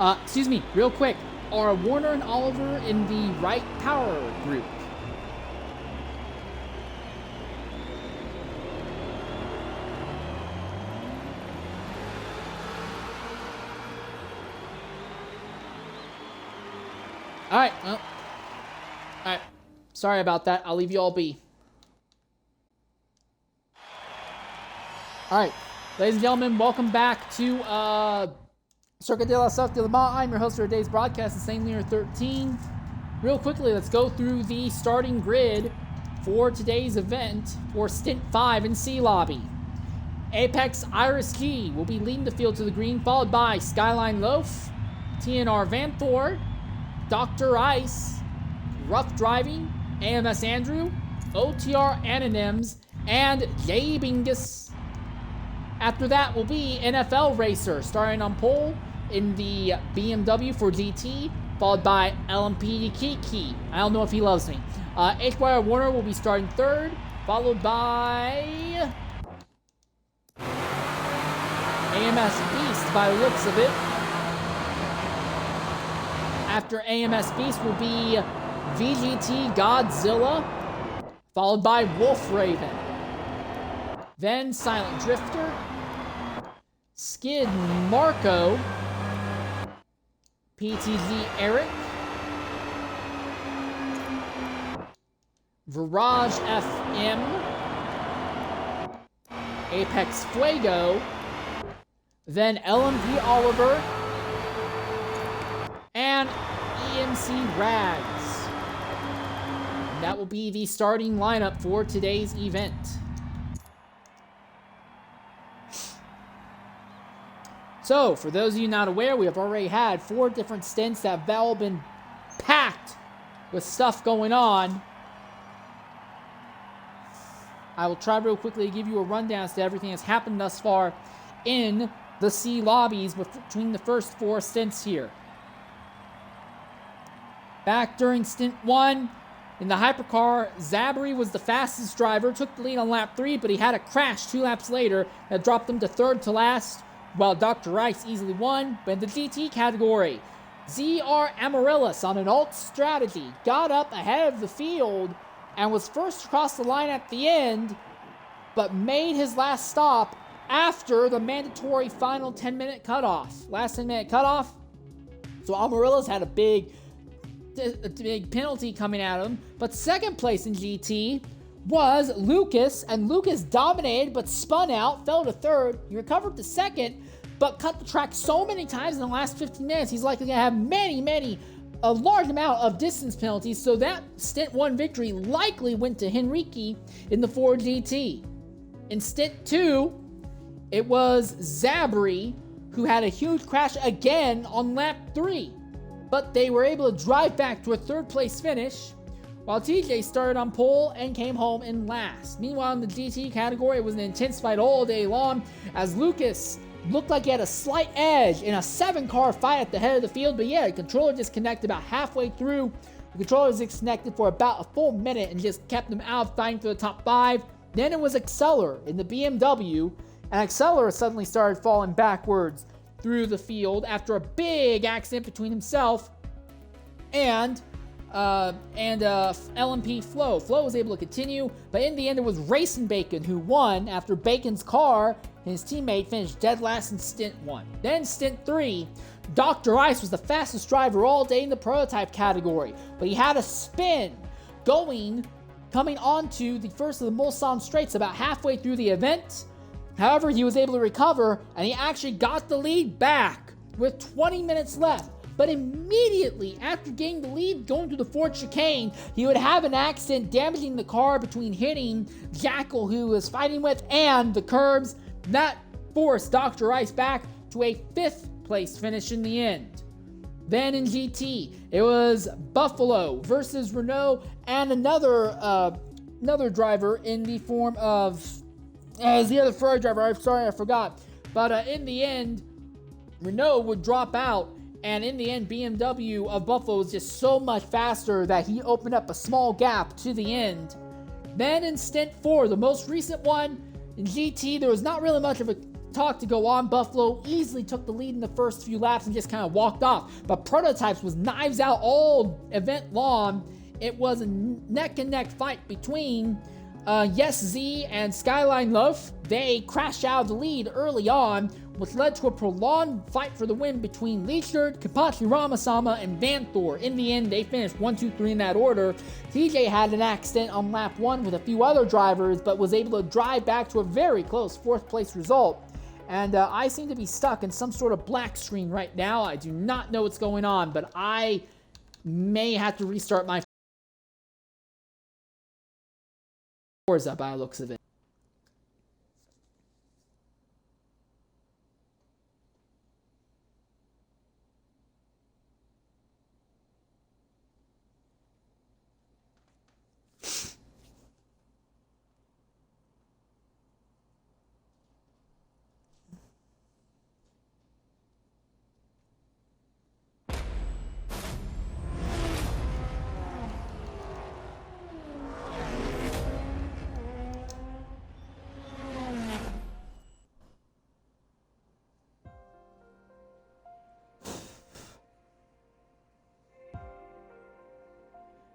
Excuse me, real quick. Are Warner and Oliver in the right power group? Alright, well. Alright. Sorry about that. I'll leave you all be. Alright. Ladies and gentlemen, welcome back to Circuit de la South de LeMans. I'm your host for today's broadcast, the same year 13. Real quickly, let's go through the starting grid for today's event for Stint 5 in C Lobby. Apex Iris Key will be leading the field to the green, followed by Skyline Loaf, TNR Vanthor, Dr. Ice, Rough Driving, AMS Andrew, OTR Anonyms, and J Bingus. After that will be NFL Racer, starting on pole in the BMW for GT, followed by LMP Kiki. I don't know if he loves me. HYR Warner will be starting third, followed by AMS Beast by the looks of it. After AMS Beast will be VGT Godzilla, followed by Wolf Raven. Then Silent Drifter, Skid Marco, PTG Eric, Virage FM, Apex Fuego, then LMP Oliver, and EMC Rags. And that will be the starting lineup for today's event. So, for those of you not aware, we have already had 4 different stints that have all been packed with stuff going on. I will try real quickly to give you a rundown as to everything that's happened thus far in the C lobbies between the first 4 stints here. Back during Stint 1, in the hypercar, Zabri was the fastest driver, took the lead on lap 3, but he had a crash 2 laps later that dropped him to third to last, while Dr. Rice easily won. But in the GT category, ZR Amaryllis on an alt strategy got up ahead of the field and was first across the line at the end, but made his last stop after the mandatory final 10-minute cutoff. Last 10-minute cutoff. So Amaryllis had a big penalty coming at him. But second place in GT was Lucas, and Lucas dominated but spun out, fell to third. He recovered to second, but cut the track so many times in the last 15 minutes, he's likely to have a large amount of distance penalties, so that Stint 1 victory likely went to Henrique in the Ford GT. In Stint 2, it was Zabri who had a huge crash again on lap 3, but they were able to drive back to a third place finish, while TJ started on pole and came home in last. Meanwhile, in the GT category, it was an intense fight all day long, as Lucas looked like he had a slight edge in a 7-car fight at the head of the field, but yeah, the controller disconnected about halfway through. The controller was disconnected for about a full minute and just kept him out of fighting for the top 5. Then it was Acceler in the BMW, and Acceler suddenly started falling backwards through the field after a big accident between himself and LMP Flo. Flo was able to continue, but in the end it was Racing Bacon who won after Bacon's car and his teammate finished dead last in Stint 1. Then Stint 3, Dr. Ice was the fastest driver all day in the prototype category, but he had a spin coming onto the first of the Mulsanne straights about halfway through the event. However, he was able to recover, and he actually got the lead back with 20 minutes left. But immediately after getting the lead going to the Ford chicane, he would have an accident damaging the car between hitting Jackal, who he was fighting with, and the curbs. That forced Dr. Ice back to a 5th place finish in the end. Then in GT, it was Buffalo versus Renault and another driver in the form of the other Ferrari driver. I'm sorry, I forgot. But in the end, Renault would drop out, and in the end, BMW of Buffalo was just so much faster that he opened up a small gap to the end. Then in Stint 4, the most recent one, in GT, there was not really much of a talk to go on. Buffalo easily took the lead in the first few laps and just kind of walked off. But Prototypes was knives out all event long. It was a neck and neck fight between Yes Z and Skyline Love. They crashed out of the lead early on, which led to a prolonged fight for the win between Leechard, Kapachi Ramasama, and Vanthor. In the end, they finished 1, 2, 3 in that order. TJ had an accident on lap 1 with a few other drivers, but was able to drive back to a very close 4th place result. And I seem to be stuck in some sort of black screen right now. I do not know what's going on, but I may have to restart my Forza by the looks of it.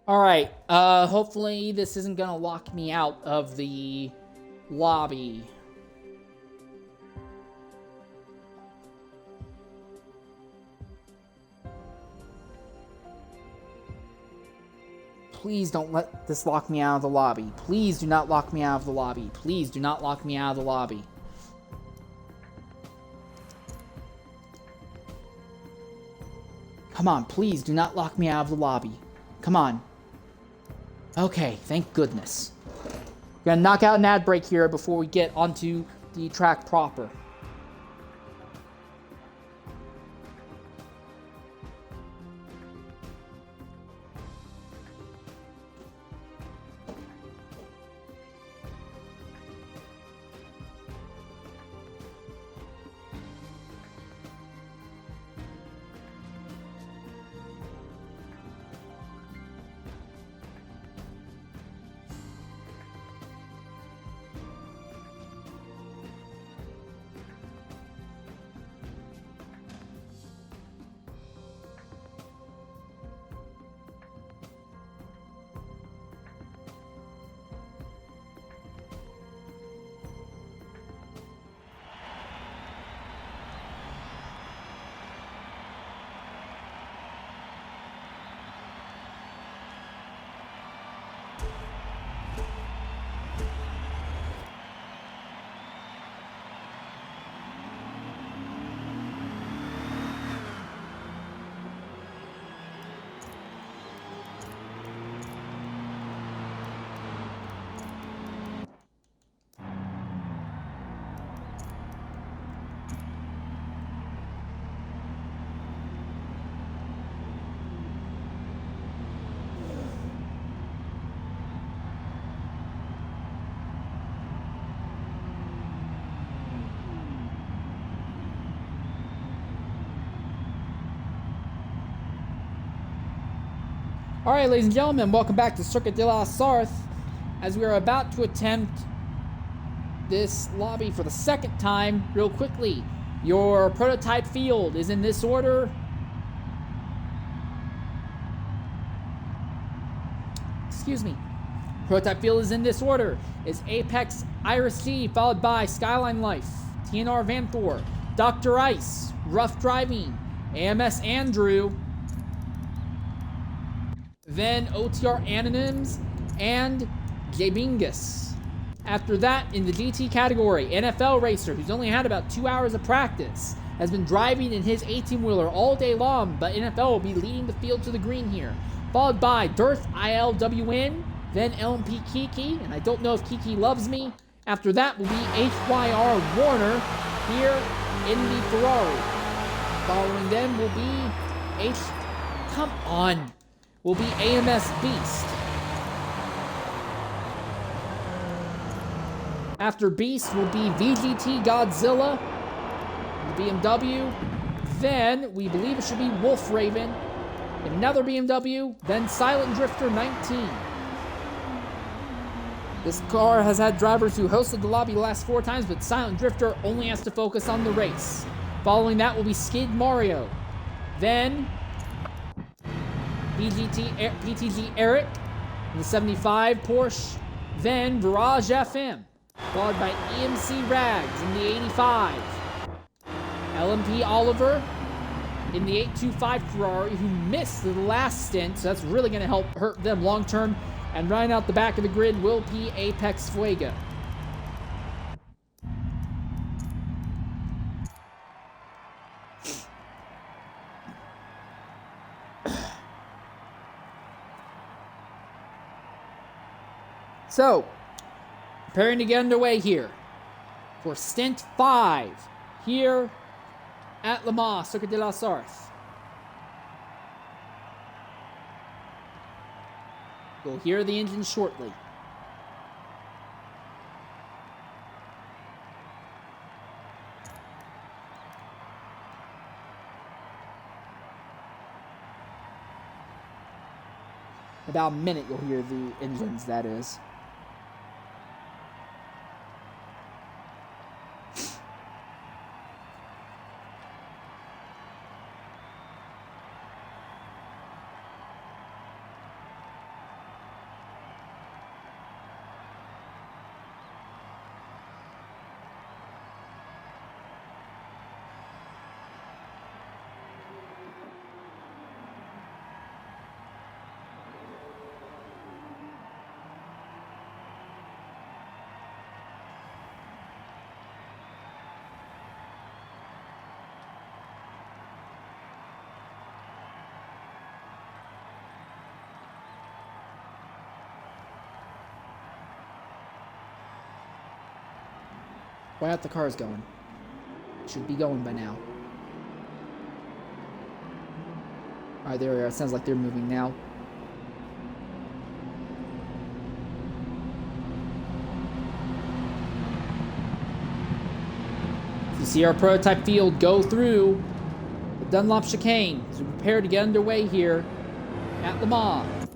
Alright, hopefully this isn't gonna lock me out of the lobby. Please don't let this lock me out of the lobby. Please do not lock me out of the lobby. Please do not lock me out of the lobby. Come on, please do not lock me out of the lobby. Come on. Okay, thank goodness. We're gonna knock out an ad break here before we get onto the track proper. Alright, ladies and gentlemen, welcome back to Circuit de la Sarthe, as we are about to attempt this lobby for the second time. Real quickly, your prototype field is in this order. Excuse me. Prototype field is in this order. Is Apex Iris G, followed by Skyline Life, TNR Vanthor, Dr. Ice, Rough Driving, AMS Andrew, then OTR Anonyms, and Jabingus. After that, in the GT category, NFL Racer, who's only had about 2 hours of practice, has been driving in his 18-wheeler all day long, but NFL will be leading the field to the green here. Followed by Dearth ILWN, then LMP Kiki, and I don't know if Kiki loves me. After that will be HYR Warner here in the Ferrari. Following them will be Come on! Will be AMS Beast. After Beast will be VGT Godzilla, the BMW. Then we believe it should be Wolf Raven, another BMW, then Silent Drifter 19. This car has had drivers who hosted the lobby the last 4 times, but Silent Drifter only has to focus on the race. Following that will be Skid Mario. Then, PTG Eric in the 75 Porsche. Then, Virage FM, followed by EMC Rags in the 85. LMP Oliver in the 825 Ferrari, who missed the last stint, so that's really going to hurt them long term. And running out the back of the grid will be Apex Fuego. So, preparing to get underway here for Stint 5 here at LeMans, Circuit de la Sarthe. You'll hear the engine shortly. About a minute you'll hear the engines, that is. Why aren't the cars going? Should be going by now. Alright, there we are. It sounds like they're moving now. You see our prototype field go through the Dunlop chicane as we prepare to get underway here at LeMans.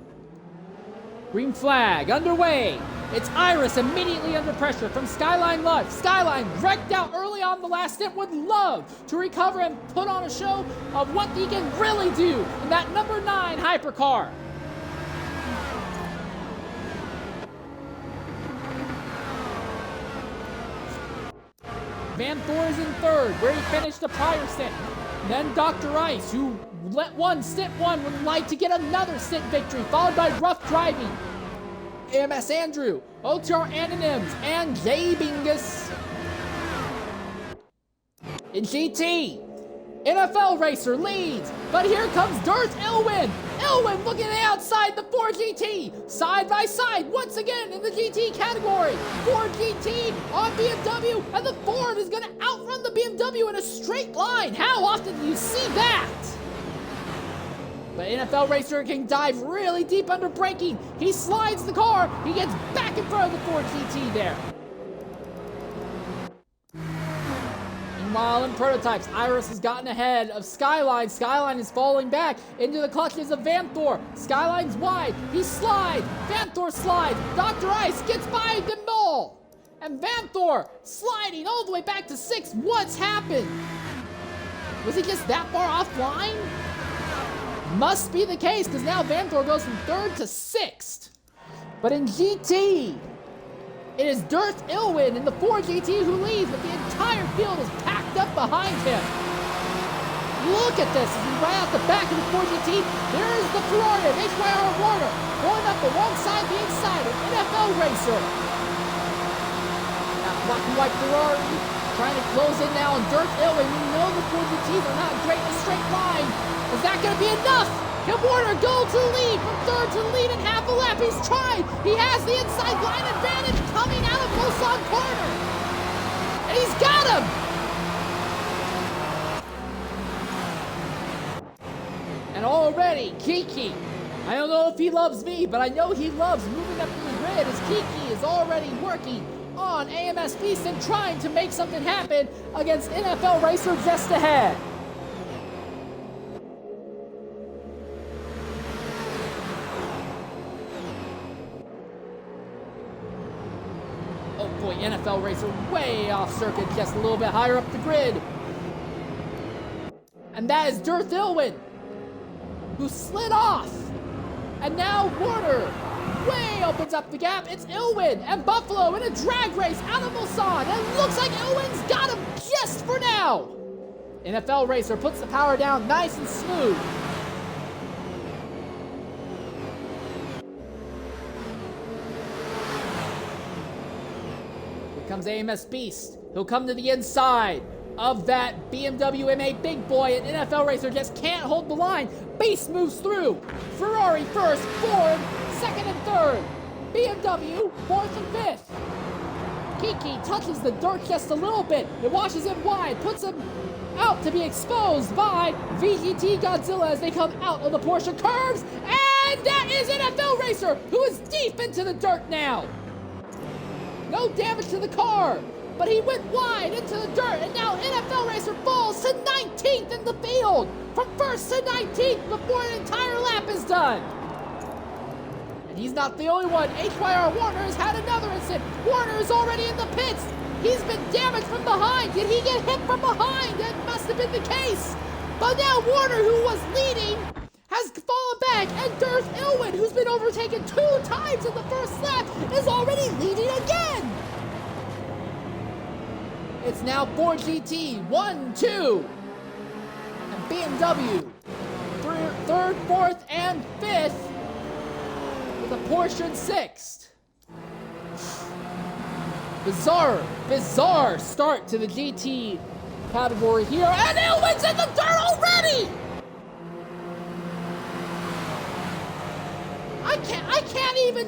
Green flag underway. It's Iris immediately under pressure from Skyline left. Skyline wrecked out early on the last stint, would love to recover and put on a show of what he can really do in that number 9 hypercar. Van Thor is in third, where he finished the prior stint. Then Dr. Ice, who won stint 1, would like to get another stint victory, followed by rough driving. AMS Andrew, OTR Anonyms, and Jay Bingus. In GT, NFL Racer leads, but here comes Dirt Ilwin. Ilwin looking outside the Ford GT, side by side once again in the GT category. Ford GT on BMW, and the Ford is going to outrun the BMW in a straight line. How often do you see that? But NFL Racer can dive really deep under braking. He slides the car. He gets back in front of the Ford GT there. Meanwhile, in prototypes, Iris has gotten ahead of Skyline. Skyline is falling back into the clutches of Van Thor. Skyline's wide. He slides. Van Thor slides. Dr. Ice gets by them all. And Van Thor sliding all the way back to 6th. What's happened? Was he just that far offline? Must be the case, because now Van Thor goes from 3rd to 6th. But in GT, it is Dirt Ilwin in the Ford GT who leads, but the entire field is packed up behind him. Look at this, as we right out the back of the Ford GT, there is the Ferrari of HYR Warner, going up alongside the inside of NFL Racer. That black and white Ferrari trying to close in now on Dirt Ilwin. We know the Ford GTs are not great in a straight line. Is that going to be enough? Can Warner go to the lead from 3rd to the lead in half a lap? He's tried. He has the inside line advantage coming out of Mulsanne corner. And he's got him. And already, Kiki. I don't know if he loves me, but I know he loves moving up the grid as Kiki is already working on AMS Beast and trying to make something happen against NFL Racer just ahead. boy, NFL racer way off circuit, just a little bit higher up the grid. And that is Darth Ilwin, who slid off. And now Warner way opens up the gap. It's Ilwin and Buffalo in a drag race out of Mulsanne. And it looks like Ilwin's got him just for now. NFL racer puts the power down nice and smooth. Here comes AMS Beast. He'll come to the inside of that BMW M8 big boy, and NFL racer just can't hold the line. Beast moves through. Ferrari first, Ford second and third. BMW fourth and fifth. Kiki touches the dirt just a little bit. It washes him wide, puts him out to be exposed by VGT Godzilla as they come out of the Porsche curves. And that is NFL racer, who is deep into the dirt now. No damage to the car, but he went wide into the dirt, and now NFL racer falls to 19th in the field. From first to 19th before an entire lap is done. And he's not the only one. HYR Warner has had another incident. Warner is already in the pits. He's been damaged from behind. Did he get hit from behind? That must have been the case. But now Warner, who was leading, has fallen back, and Darth Ilwin, who's been overtaken 2 times in the first lap, is already leading again. It's now Ford GT, 1, 2, and BMW, third, fourth, and fifth, with a Porsche in sixth. Bizarre start to the GT category here, and Ilwin's in the dirt already! I can't even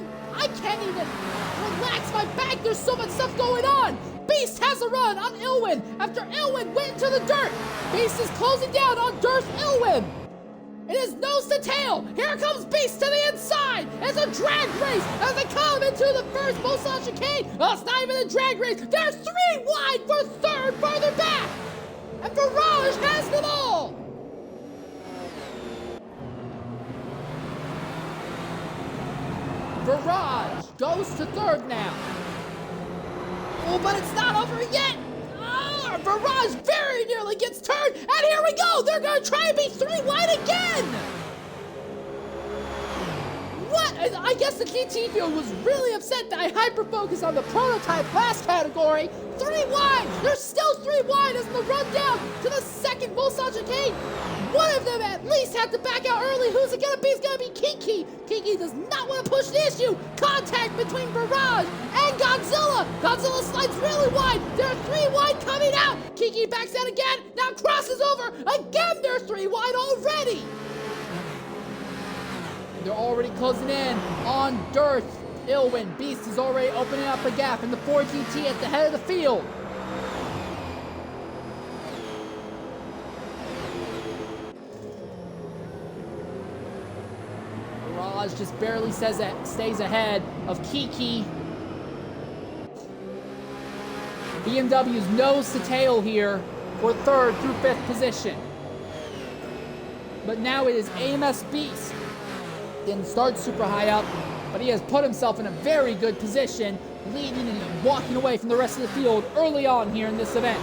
relax my back. There's so much stuff going on. Beast has a run on Ilwin after Ilwin went into the dirt. Beast is closing down on Darth Ilwin. It is nose to tail. Here comes Beast to the inside. It's a drag race as they come into the first Mulsanne chicane. Oh, it's not even a drag race. There's 3 wide for third further back. And Barrage has them all. Barrage goes to third now. Oh, but it's not over yet. Barrage very nearly gets turned, and here we go. They're going to try and be 3 wide again. What? I guess the GT field was really upset that I hyper-focused on the prototype last category. 3 wide. There's still 3 wide as the run down to the second Mulsanne chicane. One of them at least had to back out early. Who's it going to be? It's going to be Kiki. Kiki does not want to push the issue. Contact between Barrage and Godzilla. Godzilla slides really wide. There are 3 wide coming out. Kiki backs out again. Now crosses over. Again, they're 3 wide already. They're already closing in on Darth Ilwin. Beast is already opening up a gap in the Ford GT at the head of the field. Barrage just barely stays ahead of Kiki. BMW's nose to tail here for third through fifth position. But now it is AMS Beast. Didn't start super high up, but he has put himself in a very good position, leading and walking away from the rest of the field early on here in this event.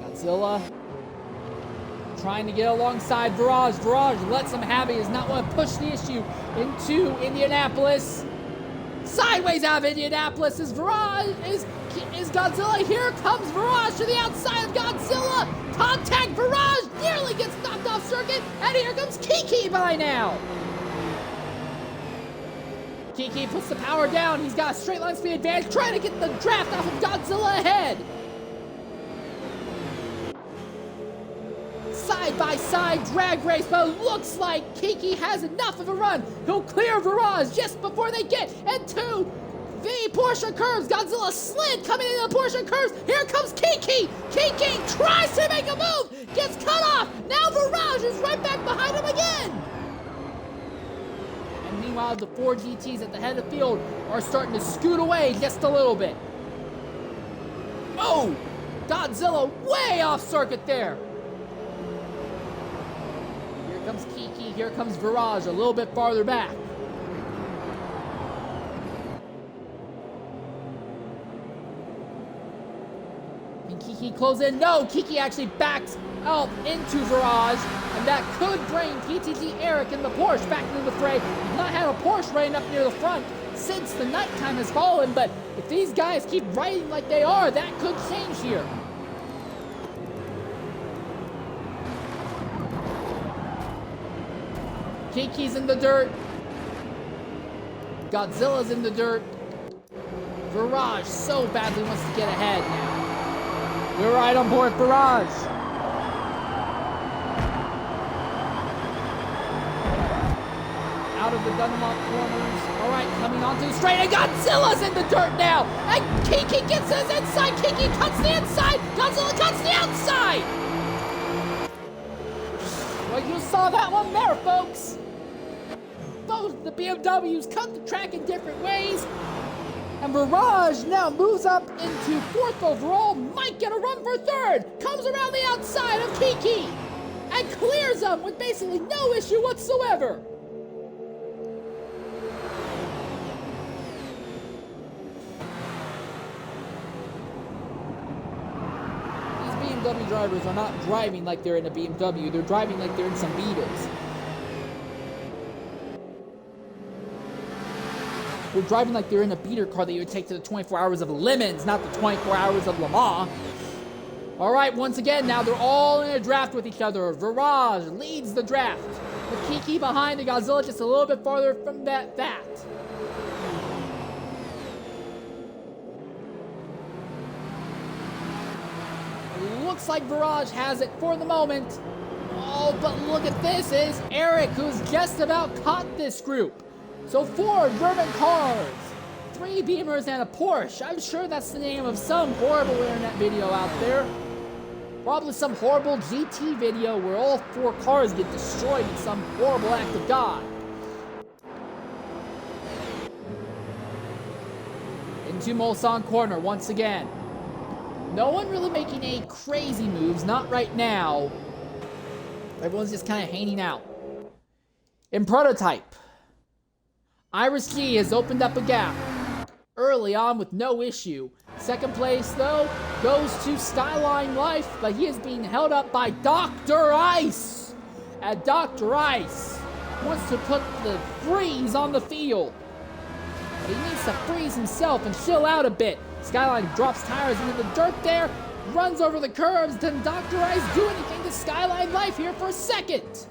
Godzilla trying to get alongside Virage. Virage lets him have it. He does not want to push the issue into Indianapolis. Sideways out of Indianapolis is Virage, is Godzilla. Here comes Virage to the outside of Godzilla. Contact. Virage nearly gets knocked off circuit, and here comes Kiki by now. Kiki puts the power down. He's got a straight line speed advantage, trying to get the draft off of Godzilla ahead. Side-by-side drag race, but it looks like Kiki has enough of a run. He'll clear Virage just before they get into the Porsche curves. Godzilla slid coming into the Porsche curves. Here comes Kiki. Kiki tries to make a move, gets cut off. Now Virage is right back behind him again. And meanwhile, the Ford GTs at the head of the field are starting to scoot away just a little bit. Oh, Godzilla way off circuit there. comes Kiki. Here comes Viraj a little bit farther back. And Kiki closes in. No, Kiki actually backs out into Viraj. And that could bring PTG Eric and the Porsche back into the fray. He's not had a Porsche running up near the front since the nighttime has fallen. But if these guys keep riding like they are, that could change here. Kiki's in the dirt. Godzilla's in the dirt. Viraj so badly wants to get ahead now. We're right on board Viraj. Out of the Dunlop corners. All right, coming onto the straight, and Godzilla's in the dirt now. And Kiki gets his inside. Kiki cuts the inside. Godzilla cuts the outside. Well, you saw that one there, folks. Both the BMWs cut the track in different ways. And Viraj now moves up into 4th overall. Might get a run for 3rd. Comes around the outside of Kiki. And clears them with basically no issue whatsoever. BMW drivers are not driving like they're in a BMW. They're driving like they're in some Beetles. They're driving like they're in a beater car that you would take to the 24 hours of LeMans, not the 24 hours of LeMans. All right, once again, now they're all in a draft with each other. Viraj leads the draft, with Kiki behind the Godzilla just a little bit farther from that. Looks like Viraj has it for the moment. Oh, but look at this. Is Eric, who's just about caught this group. So 4 German cars, 3 Beamers, and a Porsche. I'm sure that's the name of some horrible internet video out there. Probably some horrible GT video where all 4 cars get destroyed in some horrible act of God. Into Mulsanne corner once again. No one really making any crazy moves, not right now. Everyone's just kind of hanging out. In prototype, Iris G has opened up a gap early on with no issue. Second place, though, goes to Skyline Life, but he is being held up by Dr. Ice. And Dr. Ice wants to put the freeze on the field. He needs to freeze himself and chill out a bit. Skyline drops tires into the dirt there, runs over the curves. Doesn't Dr. Ice do anything to Skyline Life here for a second?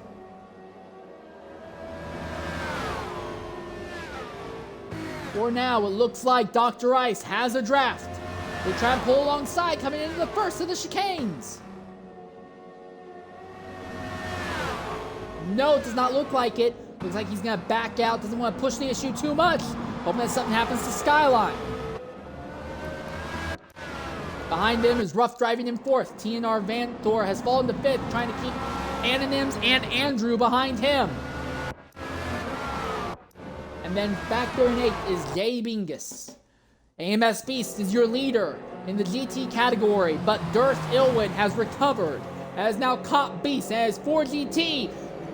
For now, it looks like Dr. Ice has a draft. They try and pull alongside, coming into the first of the chicanes. No, it does not look like it. Looks like he's going to back out, doesn't want to push the issue too much. Hoping that something happens to Skyline. Behind him is Rough driving in 4th. TNR Vantor has fallen to 5th, trying to keep Anonyms and Andrew behind him. And then back there in 8th is Jay Bingus. AMS Beast is your leader in the GT category, but Dirth Ilwin has recovered. Has now caught Beast as 4GT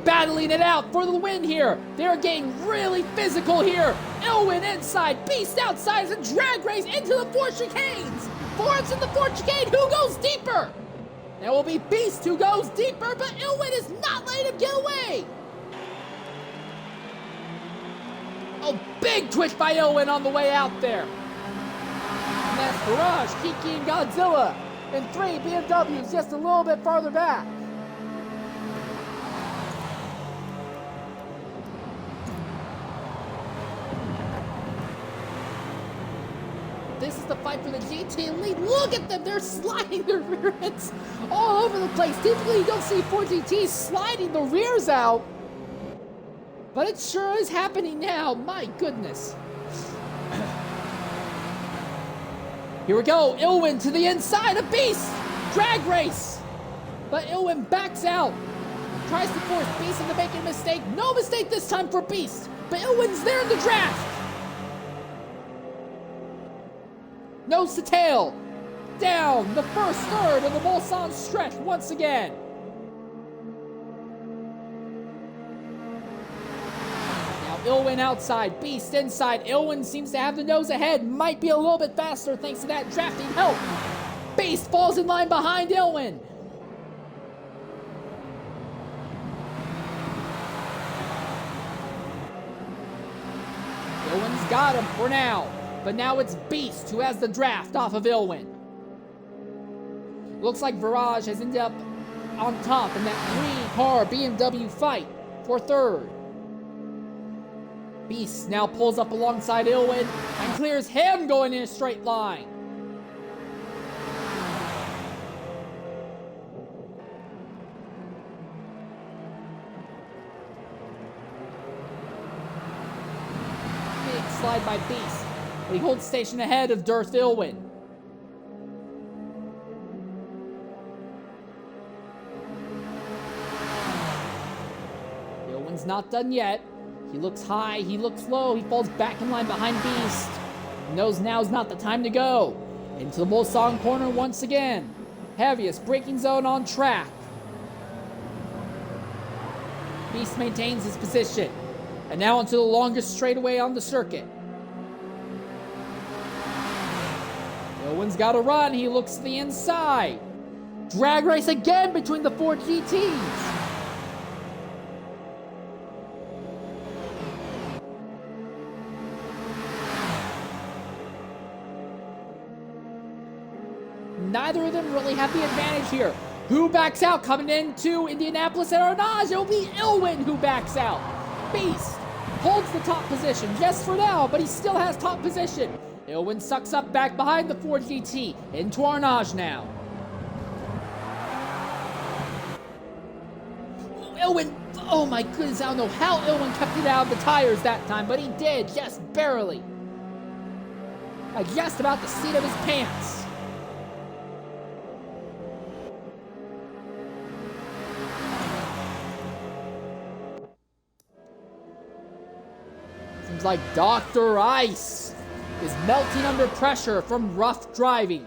battling it out for the win here. They're getting really physical here. Ilwin inside, Beast outside. It's a drag race into the 4 chicanes. Fords in the 4 chicane. Who goes deeper? That will be Beast who goes deeper, but Ilwin is not letting him get away. Oh, big twitch by Ilwin on the way out there. And that's Viraj, Kiki, and Godzilla. And 3 BMWs just a little bit farther back. This is the fight for the GT lead. Look at them. They're sliding their rear ends all over the place. Typically, you don't see 4GTs sliding the rears out. But it sure is happening now. My goodness. Here we go. Ilwin to the inside of Beast. Drag race. But Ilwin backs out. Tries to force Beast into making a mistake. No mistake this time for Beast. But Ilwin's there in the draft. Nose to tail. Down the first third of the Mulsanne stretch once again. Ilwin outside. Beast inside. Ilwin seems to have the nose ahead. Might be a little bit faster thanks to that drafting help. Beast falls in line behind Ilwin. Ilwin's got him for now. But now it's Beast who has the draft off of Ilwin. Looks like Virage has ended up on top in that 3-car BMW fight for third. Beast now pulls up alongside Ilwin and clears him going in a straight line. Big slide by Beast, but he holds station ahead of Darth Ilwin. Ilwin's not done yet. He looks high, he looks low, he falls back in line behind Beast. He knows now's not the time to go. Into the Mulsanne corner once again. Heaviest braking zone on track. Beast maintains his position. And now into the longest straightaway on the circuit. Ilwin's got to run, he looks to the inside. Drag race again between the 4 GTs. Neither of them really have the advantage here. Who backs out coming into Indianapolis at Arnage? It'll be Ilwin who backs out. Beast holds the top position just for now, but he still has top position. Ilwin sucks up back behind the Ford GT into Arnage now. Ilwin, oh my goodness, I don't know how Ilwin kept it out of the tires that time, but he did, just barely. Just about the seat of his pants. Seems like Dr. Ice is melting under pressure from rough driving.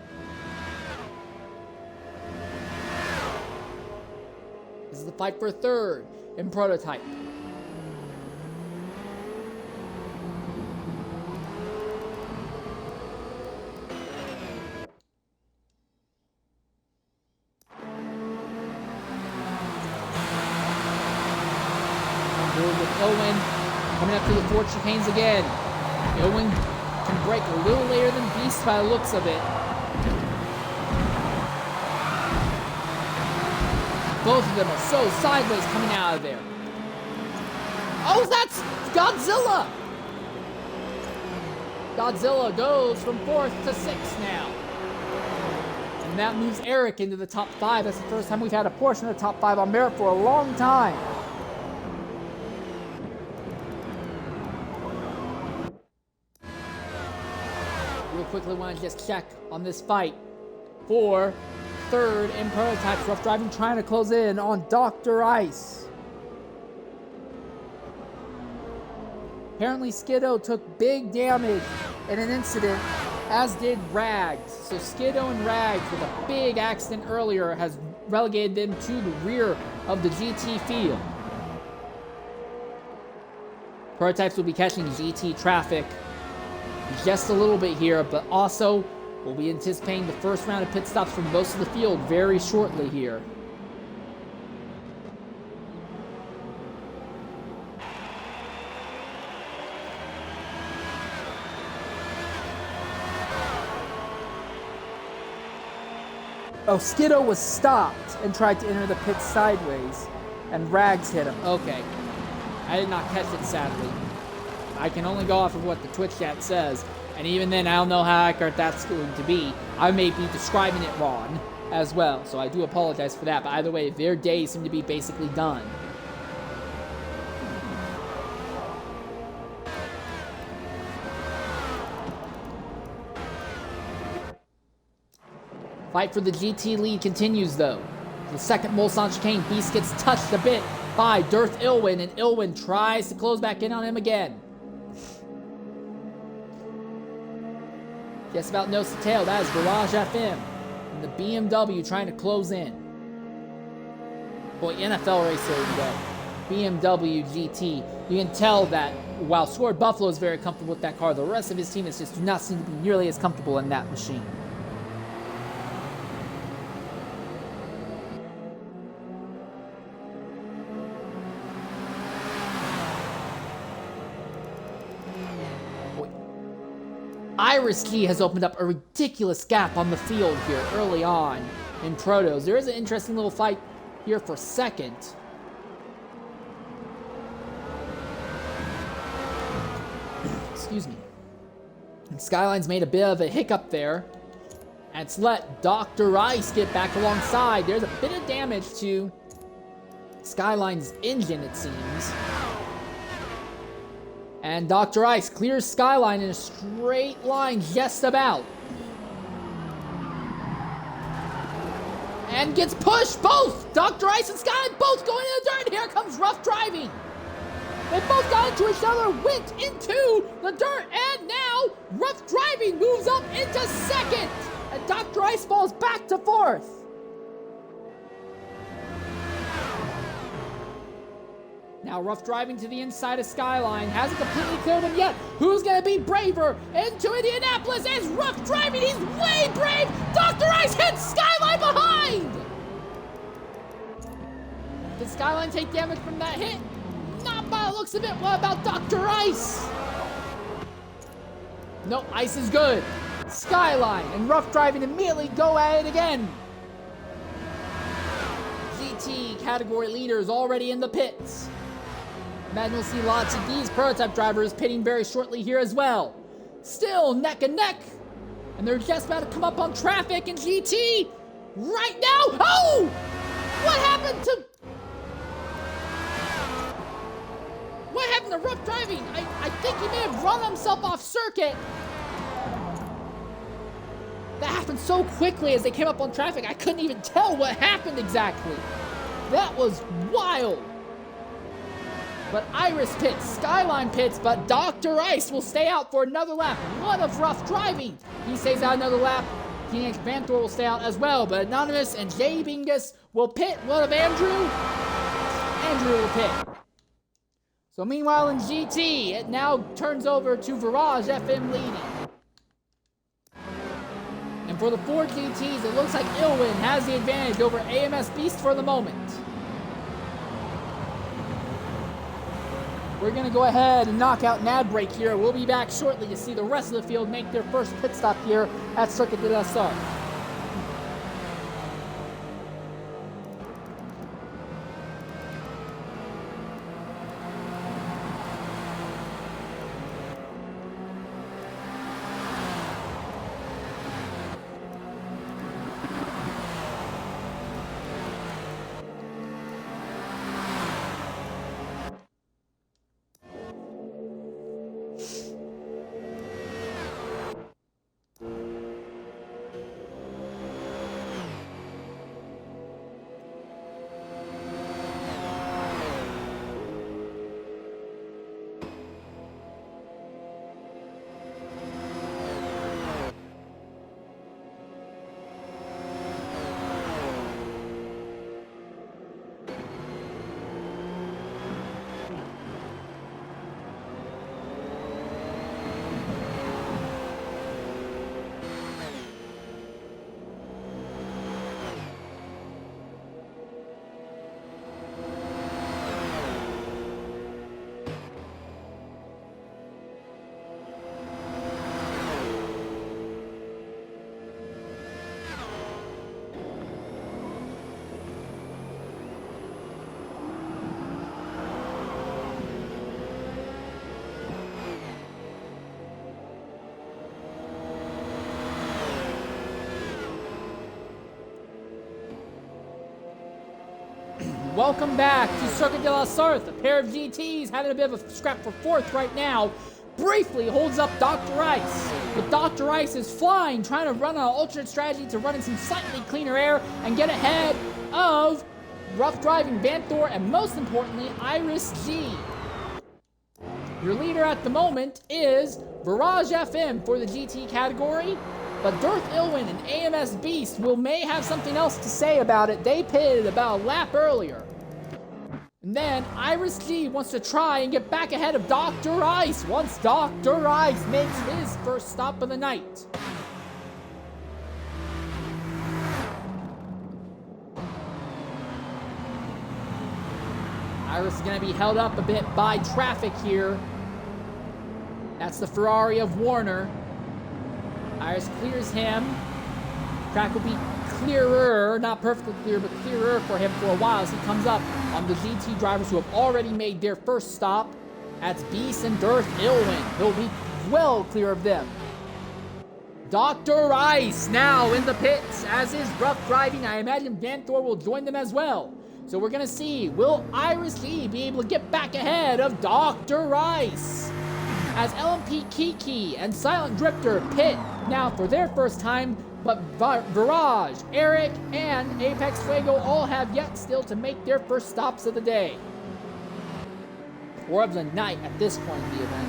This is the fight for third in prototype. With Ilwin coming up to the 4 chicanes again. Ilwin can break a little later than Beast by the looks of it. Both of them are so sideways coming out of there. Oh, that's Godzilla! Godzilla goes from 4th to 6th now. And that moves Eric into the top 5. That's the first time we've had a portion of the top 5 on merit for a long time. Quickly want to just check on this fight for third in prototypes. Rough driving trying to close in on Dr. Ice. Apparently Skiddo took big damage in an incident, as did Rags. So Skiddo and Rags, with a big accident earlier, has relegated them to the rear of the GT field. Prototypes will be catching GT traffic just a little bit here, but also we'll be anticipating the first round of pit stops from most of the field very shortly here. Oh, Skiddo was stopped and tried to enter the pit sideways, and Rags hit him. Okay. I did not catch it, sadly. I can only go off of what the Twitch chat says, and even then I don't know how accurate that's going to be. I may be describing it wrong as well, so I do apologize for that, but either way, their days seem to be basically done. Fight for the GT lead continues though. The second Mulsanne chicane, Beast gets touched a bit by Darth Ilwin, and Ilwin tries to close back in on him again. Just about nose to tail, that is Garage FM. And the BMW trying to close in. Boy, NFL racer, though. BMW GT. You can tell that while Sword Buffalo is very comfortable with that car, the rest of his team is just do not seem to be nearly as comfortable in that machine. Iris G has opened up a ridiculous gap on the field here early on in Protos. There is an interesting little fight here for second. Excuse me. And Skyline's made a bit of a hiccup there. And it's let Dr. Ice get back alongside. There's a bit of damage to Skyline's engine, it seems. And Dr. Ice clears Skyline in a straight line just about. And gets pushed, both! Dr. Ice and Skyline both going in the dirt. Here comes rough driving. They both got into each other, went into the dirt, and now rough driving moves up into second. And Dr. Ice falls back to fourth. Now rough driving to the inside of Skyline. Hasn't completely cleared him yet. Who's going to be braver? Into Indianapolis is rough driving. He's way brave. Dr. Ice hits Skyline behind. Did Skyline take damage from that hit? Not by the looks of it. What about Dr. Ice? No, Ice is good. Skyline and rough driving immediately go at it again. GT category leaders already in the pits. Imagine we'll see lots of these prototype drivers pitting very shortly here as well. Still neck and neck. And they're just about to come up on traffic in GT right now. Oh! What happened to... What happened to rough driving? I think he may have run himself off circuit. That happened so quickly as they came up on traffic, I couldn't even tell what happened exactly. That was wild. But Iris pits, Skyline pits, but Dr. Ice will stay out for another lap. What of rough driving? He stays out another lap. Phoenix Vanthor will stay out as well, but Anonymous and Jay Bingus will pit. What of Andrew? Andrew will pit. So meanwhile in GT, it now turns over to Virage FM leading. And for the four GTs, it looks like Ilwin has the advantage over AMS Beast for the moment. We're going to go ahead and knock out an ad break here. We'll be back shortly to see the rest of the field make their first pit stop here at Circuit de la Sarthe. Welcome back to Circuit de la Sarthe. A pair of GTs having a bit of a scrap for fourth right now. Briefly holds up Dr. Ice. But Dr. Ice is flying, trying to run an alternate strategy to run in some slightly cleaner air and get ahead of rough driving Vanthor and most importantly, Iris G. Your leader at the moment is Virage FM for the GT category. But Darth Ilwin and AMS Beast may have something else to say about it. They pitted about a lap earlier. And then Iris G wants to try and get back ahead of Dr. Ice once Dr. Ice makes his first stop of the night. Iris is going to be held up a bit by traffic here. That's the Ferrari of Warner. Iris clears him. Track will be clearer, not perfectly clear, but clearer for him for a while as he comes up on the GT drivers who have already made their first stop. That's Beast and Darth Ilwin. He'll be well clear of them. Dr. Ice now in the pits, as is rough driving. I imagine Van Thor will join them as well. So we're going to see, will Iris G be able to get back ahead of Dr. Ice? As LMP Kiki and Silent Drifter pit now for their first time, but Virage, Eric, and Apex Fuego all have yet still to make their first stops of the day. Or of the night at this point in the event.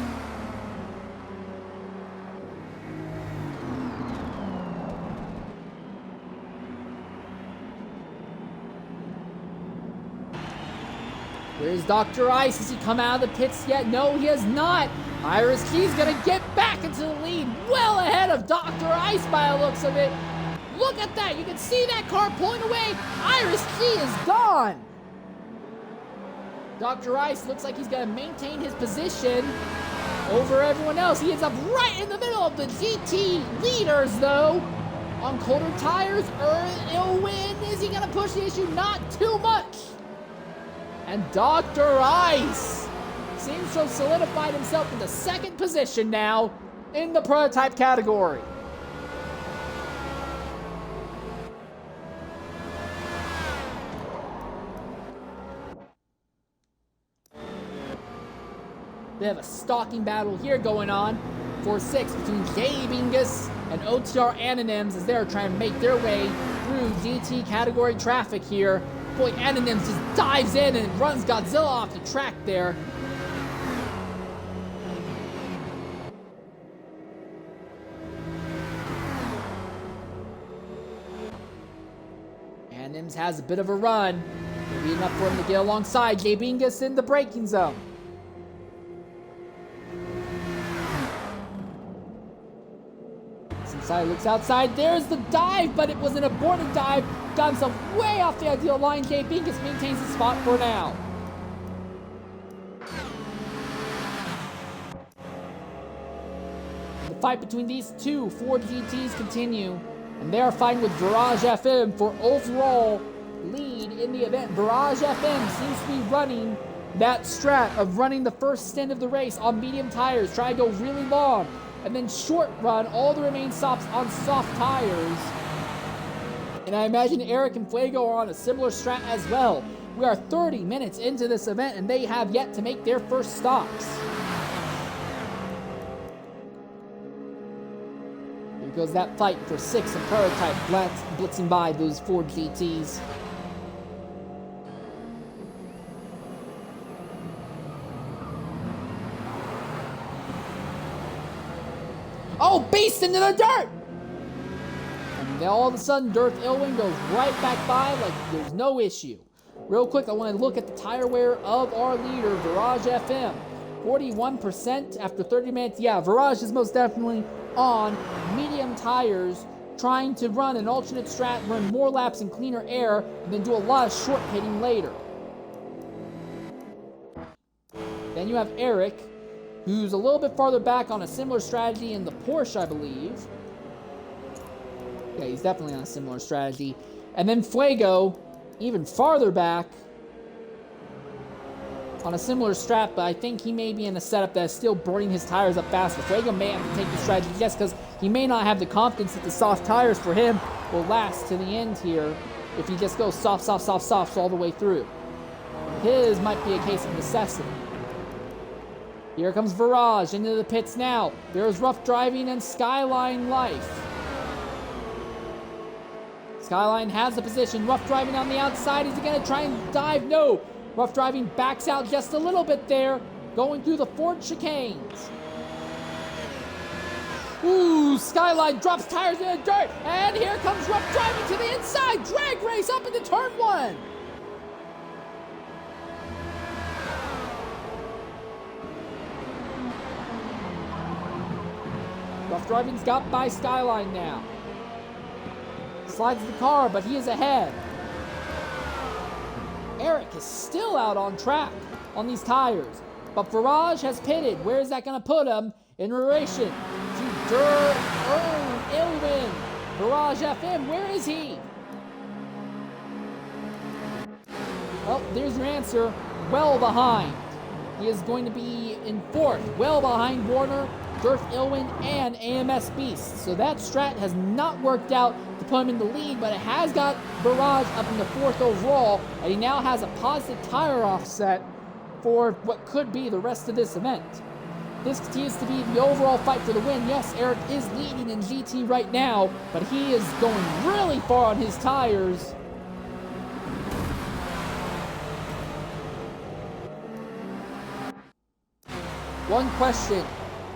Where's Dr. Ice? Has he come out of the pits yet? No, he has not. Iris Key's gonna get back into the lead, well ahead of Dr. Ice by the looks of it. Look at that, you can see that car pulling away. Iris Key is gone. Dr. Ice looks like he's gonna maintain his position over everyone else. He ends up right in the middle of the GT leaders though. On colder tires, Ilwin, is he gonna push the issue? Not too much. And Dr. Ice seems to have solidified himself in the second position now in the prototype category. They have a stalking battle here going on for 6 between Jay Bingus and OTR Anonyms as they're trying to make their way through GT category traffic here. Boy, Anonyms just dives in and runs Godzilla off the track there. Anonyms has a bit of a run. It'll be enough for him to get alongside Jay Bingus in the braking zone. Inside looks outside. There's the dive, but it was an aborted dive. Got himself way off the ideal line. Jay Bingus maintains the spot for now. The fight between these two Ford GTs continue, and they are fighting with Virage FM for overall lead in the event. Virage FM seems to be running that strat of running the first stint of the race on medium tires, try to go really long, and then short run all the remaining stops on soft tires. And I imagine Eric and Fuego are on a similar strat as well. We are 30 minutes into this event and they have yet to make their first stops. Here goes that fight for 6 and prototype blitzing by those Ford GTs. Oh, Beast into the dirt! And then all of a sudden, Darth Ilwin goes right back by like there's no issue. Real quick, I want to look at the tire wear of our leader, Virage FM. 41% after 30 minutes. Yeah, Virage is most definitely on medium tires, trying to run an alternate strat, run more laps in cleaner air, and then do a lot of short pitting later. Then you have Eric, who's a little bit farther back on a similar strategy in the Porsche, I believe. Yeah, he's definitely on a similar strategy. And then Fuego, even farther back on a similar strat, but I think he may be in a setup that is still burning his tires up faster. Fuego may have to take the strategy, yes, because he may not have the confidence that the soft tires for him will last to the end here if he just goes soft, soft, soft, soft all the way through. His might be a case of necessity. Here comes Virage into the pits now. There's rough driving and Skyline life. Skyline has the position. Rough driving on the outside. Is he going to try and dive? No. Rough driving backs out just a little bit there. Going through the Ford chicanes. Ooh, Skyline drops tires in the dirt. And here comes rough driving to the inside. Drag race up into turn 1. Tough Driving's got by Skyline now. Slides the car, but he is ahead. Eric is still out on track on these tires, but Farage has pitted. Where is that going to put him in relation to Ilwin? Farage FM, where is he? Well, there's your answer. Well behind. He is going to be in fourth, well behind Warner, Dirth Ilwin, and AMS Beast. So that strat has not worked out to put him in the lead, but it has got Barrage up in the fourth overall, and he now has a positive tire offset for what could be the rest of this event. This continues to be the overall fight for the win. Yes, Eric is leading in GT right now, but he is going really far on his tires. One question.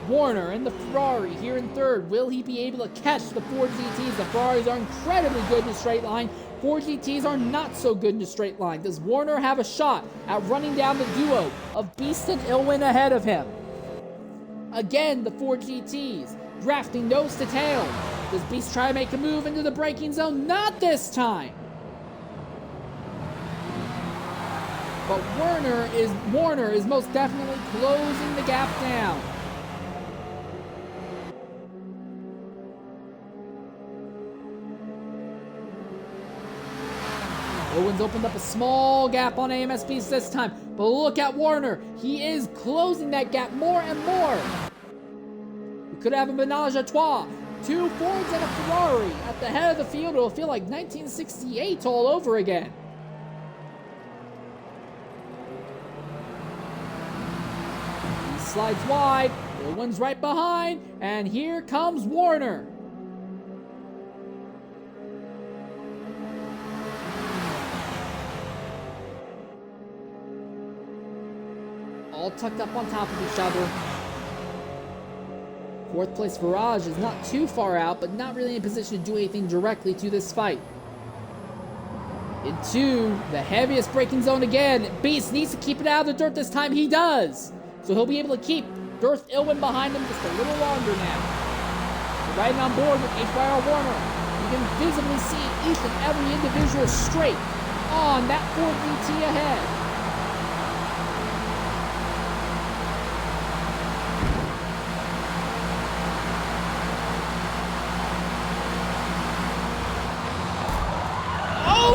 Warner in the Ferrari here in third. Will he be able to catch the Ford GTs? The Ferraris are incredibly good in the straight line. Ford GTs are not so good in the straight line. Does Warner have a shot at running down the duo of Beast and Ilwin ahead of him? Again, the Ford GTs drafting nose to tail. Does Beast try to make a move into the braking zone? Not this time. But Warner is most definitely closing the gap down. Owen's opened up a small gap on AMS Beast this time, but look at Warner. He is closing that gap more and more. We could have a menage a trois. Two Fords and a Ferrari at the head of the field. It'll feel like 1968 all over again. He slides wide. Owen's right behind, and here comes Warner. All tucked up on top of each other. Fourth place Virage is not too far out, but not really in position to do anything directly to this fight. Into the heaviest braking zone again. Beast needs to keep it out of the dirt this time. He does. So he'll be able to keep Dirth Ilwin behind him just a little longer now. Riding on board with HYR Warner. You can visibly see each and every individual straight on that Ford VT ahead.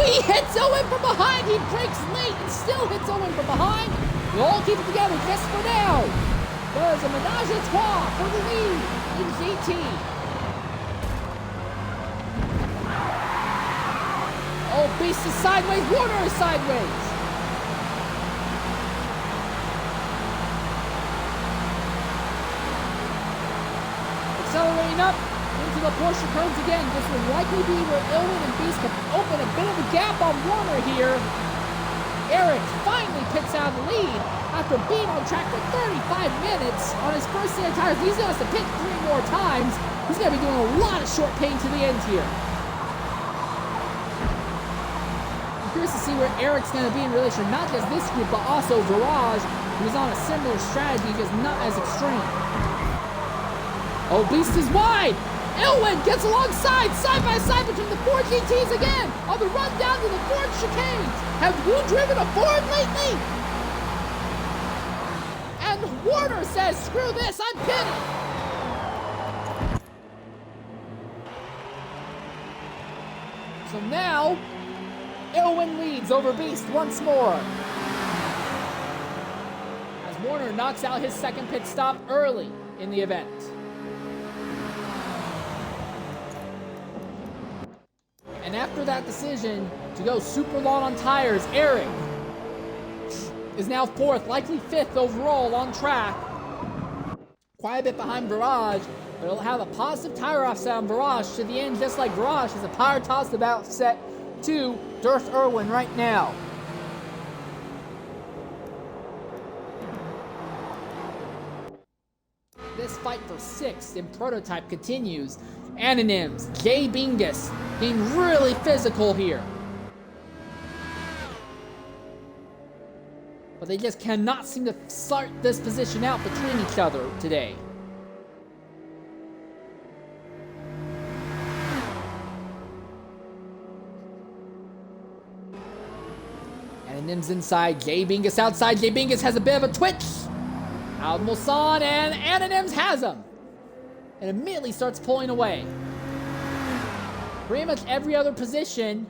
He hits Owen from behind. He breaks late and still hits Owen from behind. They'll all keep it together just for now. There's a menage a trois for the lead in GT. Oh, Beast is sideways. Warner is sideways. Accelerating up into the Porsche curves again. This will likely be where Ilwin and Beast can open a bit of a gap on Warner here. Eric finally pits out of the lead after being on track for 35 minutes on his first set of tires. He's going to have to pit 3 more times. He's going to be doing a lot of short pain to the end here. I'm curious to see where Eric's going to be in relation to not just this group, but also Virage, who's on a similar strategy, just not as extreme. Oh, Beast is wide. Ilwin gets alongside, side by side between the Ford GTs again on the run down to the Ford chicanes. Have you driven a Ford lately? And Warner says, screw this, I'm pitting. So now, Ilwin leads over Beast once more. As Warner knocks out his second pit stop early in the event. And after that decision to go super long on tires, Eric is now fourth, likely fifth overall on track. Quite a bit behind Barrage, but it'll have a positive tire offset on Barrage to the end, just like Barrage has a power toss about set to Dirth Irwin right now. This fight for sixth in prototype continues. Anonyms, Jay Bingus being really physical here. But they just cannot seem to sort this position out between each other today. And Nims inside. Jay Bingus outside. Jay Bingus has a bit of a twitch. Out Mulsanne, and Anna Nims has him. And immediately starts pulling away. Pretty much every other position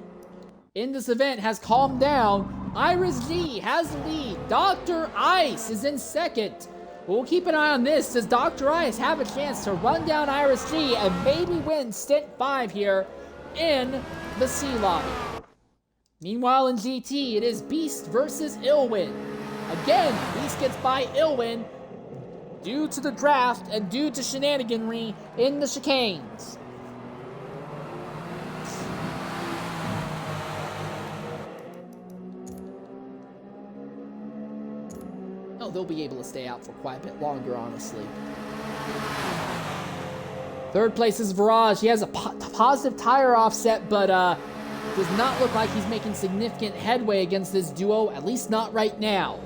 in this event has calmed down. Iris G has the lead. Dr. Ice is in second. We'll keep an eye on this. Does Dr. Ice have a chance to run down Iris G and maybe win Stint 5 here in the C lobby? Meanwhile in GT, it is Beast versus Ilwin. Again, Beast gets by Ilwin due to the draft and due to shenaniganry in the chicanes. Oh, they'll be able to stay out for quite a bit longer, honestly. Third place is Viraj. He has a positive tire offset, but does not look like he's making significant headway against this duo, at least not right now.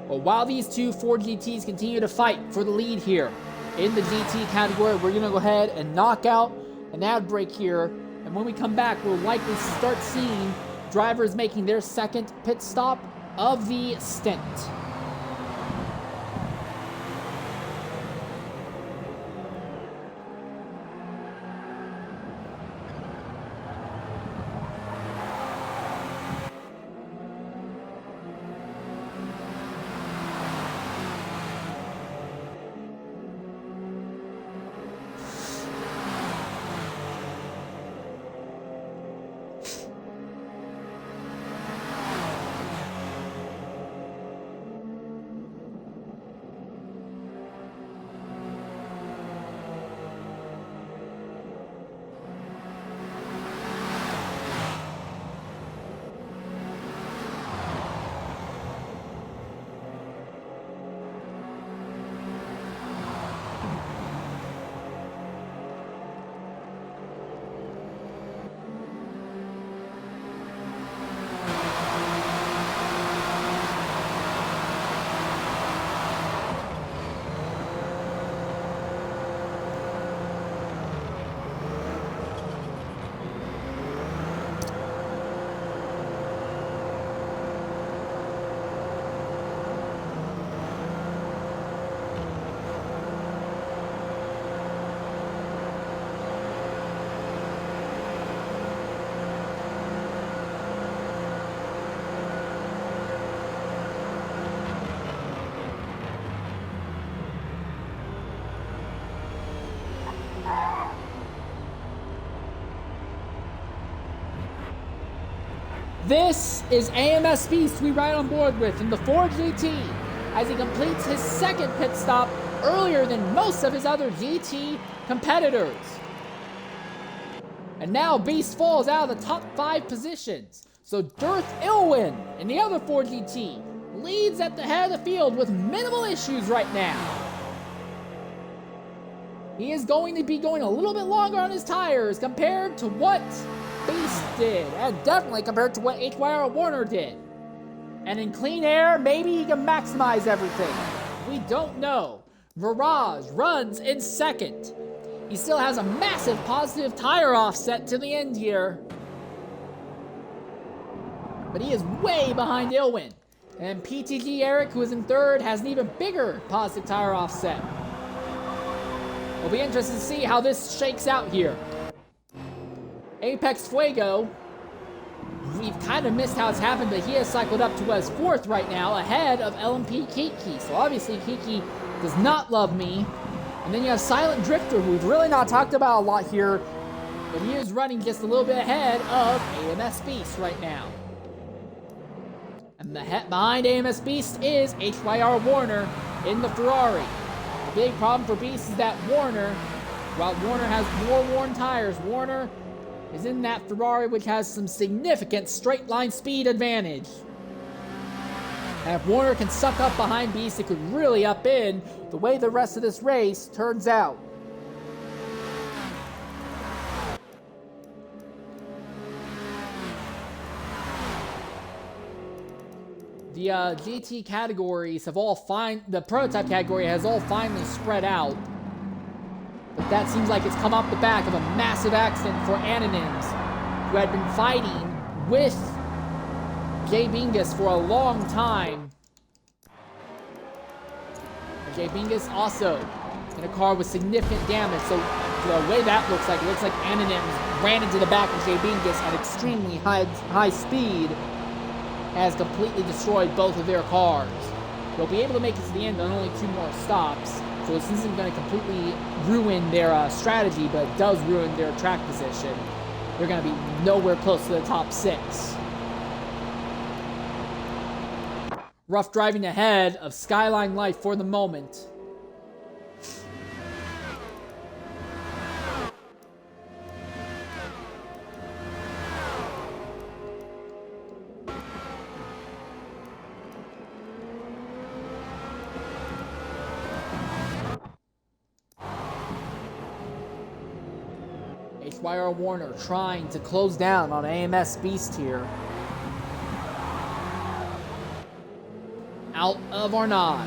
But while these two Ford GTs continue to fight for the lead here in the GT category, we're going to go ahead and knock out an ad break here. And when we come back, we'll likely start seeing drivers making their second pit stop of the stint. This is AMS Beast we ride on board with in the Ford GT as he completes his second pit stop earlier than most of his other GT competitors. And now Beast falls out of the top 5 positions. So Dearth Ilwin in the other Ford GT leads at the head of the field with minimal issues right now. He is going to be going a little bit longer on his tires compared to what Beast did, and definitely compared to what HYR Warner did. And in clean air, maybe he can maximize everything. We don't know. Viraj runs in second. He still has a massive positive tire offset to the end here. But he is way behind Ilwin. And PTG Eric, who is in third, has an even bigger positive tire offset. We'll be interested to see how this shakes out here. Apex Fuego, we've kind of missed how it's happened, but he has cycled up to us fourth right now, ahead of LMP Kiki. So obviously Kiki does not love me. And then you have Silent Drifter, who we've really not talked about a lot here, but he is running just a little bit ahead of AMS Beast right now. And behind AMS Beast is HYR Warner in the Ferrari. The big problem for Beast is that Warner, while Warner has more worn tires, Warner is in that Ferrari, which has some significant straight line speed advantage. And if Warner can suck up behind Beast, it could really upend the way the rest of this race turns out. The GT categories have all the prototype category has all finally spread out. But that seems like it's come off the back of a massive accident for Anonyms, who had been fighting with Jay Bingus for a long time. And Jay Bingus also in a car with significant damage. So the way that looks like, it looks like Anonyms ran into the back of Jay Bingus at extremely high speed, has completely destroyed both of their cars. They'll be able to make it to the end on only 2 more stops. So this isn't going to completely ruin their strategy, but it does ruin their track position. They're going to be nowhere close to the top 6. Rough driving ahead of Skyline Life for the moment. HYR Warner trying to close down on AMS Beast here. Out of Arnage.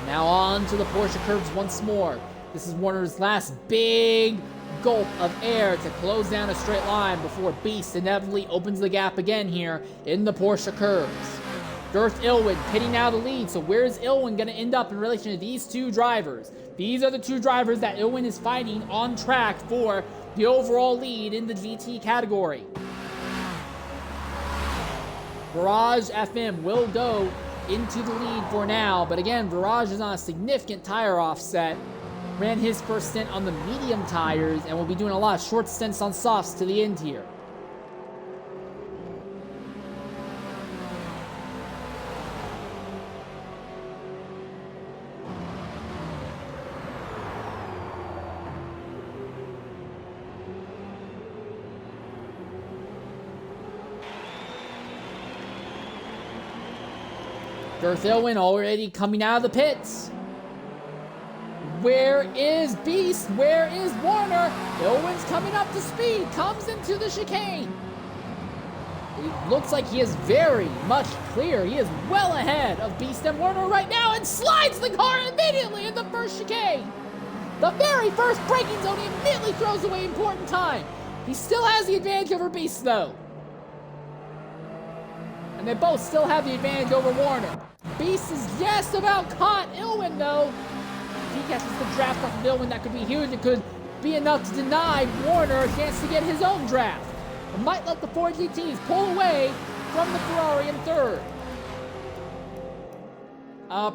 Now on to the Porsche curves once more. This is Warner's last big gulp of air to close down a straight line before Beast inevitably opens the gap again here in the Porsche curves. Girth Ilwin pitting out the lead, so where's Ilwin going to end up in relation to these 2 drivers? These are the 2 drivers that Ilwin is fighting on track for the overall lead in the GT category. Virage FM will go into the lead for now, but again, Virage is on a significant tire offset. Ran his first stint on the medium tires and will be doing a lot of short stints on softs to the end here. Girth Ilwin already coming out of the pits. Where is Beast? Where is Warner? Ilwin's coming up to speed, comes into the chicane. It looks like he is very much clear. He is well ahead of Beast and Warner right now and slides the car immediately in the first chicane. The very first braking zone, he immediately throws away important time. He still has the advantage over Beast though. And they both still have the advantage over Warner. Beast is just about caught Ilwin though. If he catches the draft off of Ilwin, that could be huge. It could be enough to deny Warner a chance to get his own draft. It might let the 4 GTs pull away from the Ferrari in 3rd.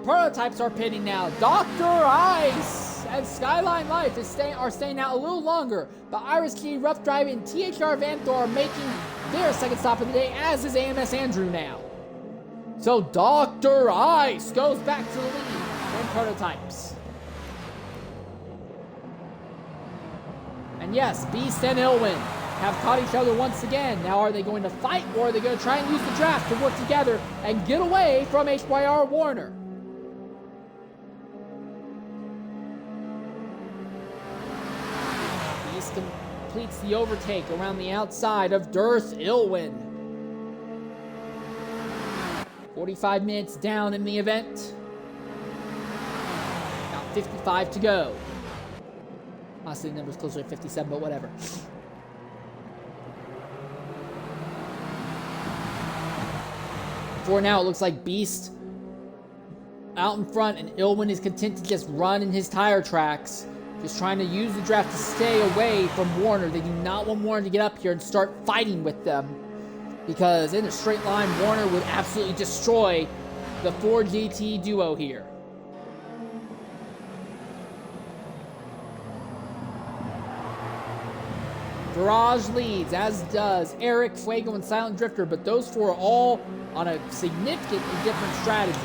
Prototypes are pitting now. Dr. Ice and Skyline Life are staying out a little longer, but Iris Key, Rough Driving, and THR Vanthor are making their second stop of the day, as is AMS Andrew now. So Dr. Ice goes back to the lead in prototypes. And yes, Beast and Ilwin have caught each other once again. Now are they going to fight, or are they going to try and use the draft to work together and get away from HYR Warner? Beast completes the overtake around the outside of Girth Ilwin. 45 minutes down in the event. About 55 to go. Honestly, the number's closer to 57, but whatever. For now, it looks like Beast out in front, and Ilwin is content to just run in his tire tracks, just trying to use the draft to stay away from Warner. They do not want Warner to get up here and start fighting with them, because in a straight line, Warner would absolutely destroy the 4 GT duo here. Garage leads, as does Eric, Fuego, and Silent Drifter, but those 4 are all on a significantly different strategy.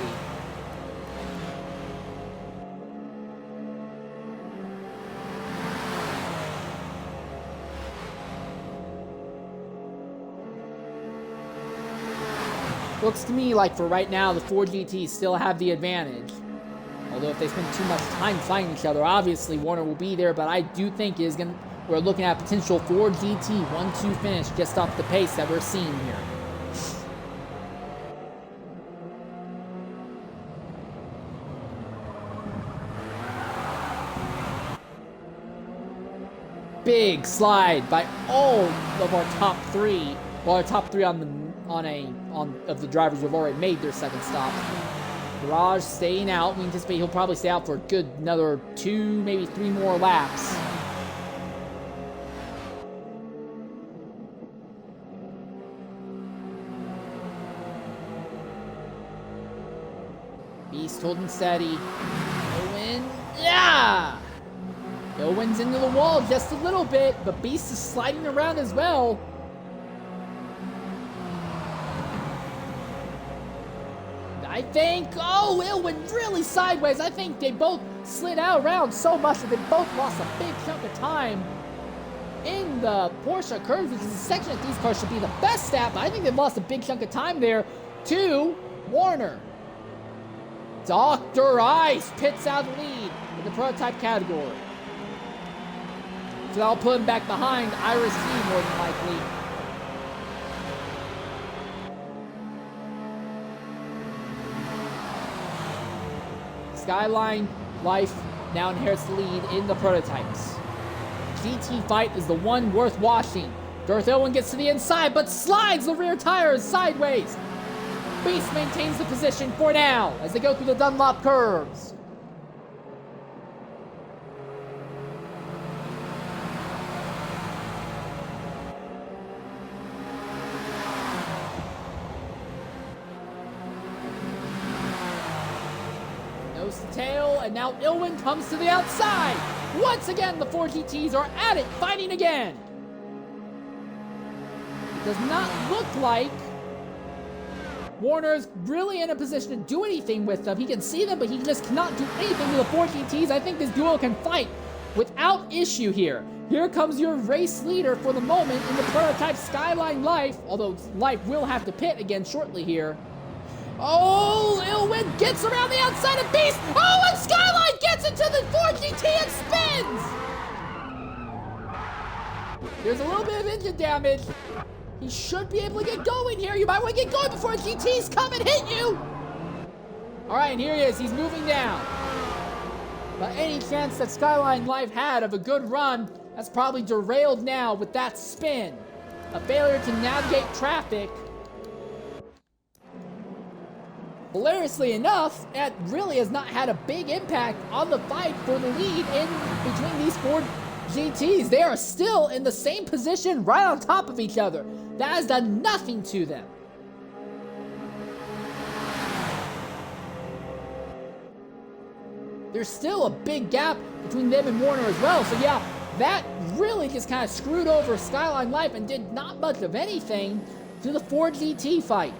Looks to me like for right now, the 4 GTs still have the advantage. Although if they spend too much time fighting each other, obviously Warner will be there, but I do think we're looking at a potential 4 GT 1-2 finish just off the pace that we're seeing here. big slide by all of our top three. Well, our top three of the drivers who have already made their second stop. Garage staying out. We anticipate he'll probably stay out for a good another 2, maybe 3 more laps. Beast holding steady. Owen, yeah! Owen's into the wall just a little bit, but Beast is sliding around as well. I think, oh, Ilwin really sideways. I think they both slid out around so much that they both lost a big chunk of time in the Porsche curves, which is a section that these cars should be the best at, but I think they've lost a big chunk of time there to Warner. Dr. Ice pits out the lead in the prototype category. So that'll put him back behind Iris T more than likely. Skyline Life now inherits the lead in the prototypes. GT fight is the one worth watching. Darth Owen gets to the inside, but slides the rear tires sideways. Beast maintains the position for now as they go through the Dunlop curves. Nose to tail, and now Ilwin comes to the outside. Once again, the 4 GTs are at it, fighting again. It does not look like Warner's really in a position to do anything with them. He can see them, but he just cannot do anything to the 4 GTs. I think this duo can fight without issue here. Here comes your race leader for the moment in the prototype Skyline Life, although Life will have to pit again shortly here. Oh, Ilwin gets around the outside of Beast. Oh, and Skyline gets into the 4 GT and spins. There's a little bit of engine damage. He should be able to get going here. You might want to get going before GTs come and hit you. All right, and here he is. He's moving down. But any chance that Skyline Life had of a good run, that's probably derailed now with that spin. A failure to navigate traffic. Hilariously enough, that really has not had a big impact on the fight for the lead in between these 4 GTs. They are still in the same position right on top of each other. That has done nothing to them. There's still a big gap between them and Warner as well. So yeah, that really just kind of screwed over Skyline Life and did not much of anything to the 4 GT fight.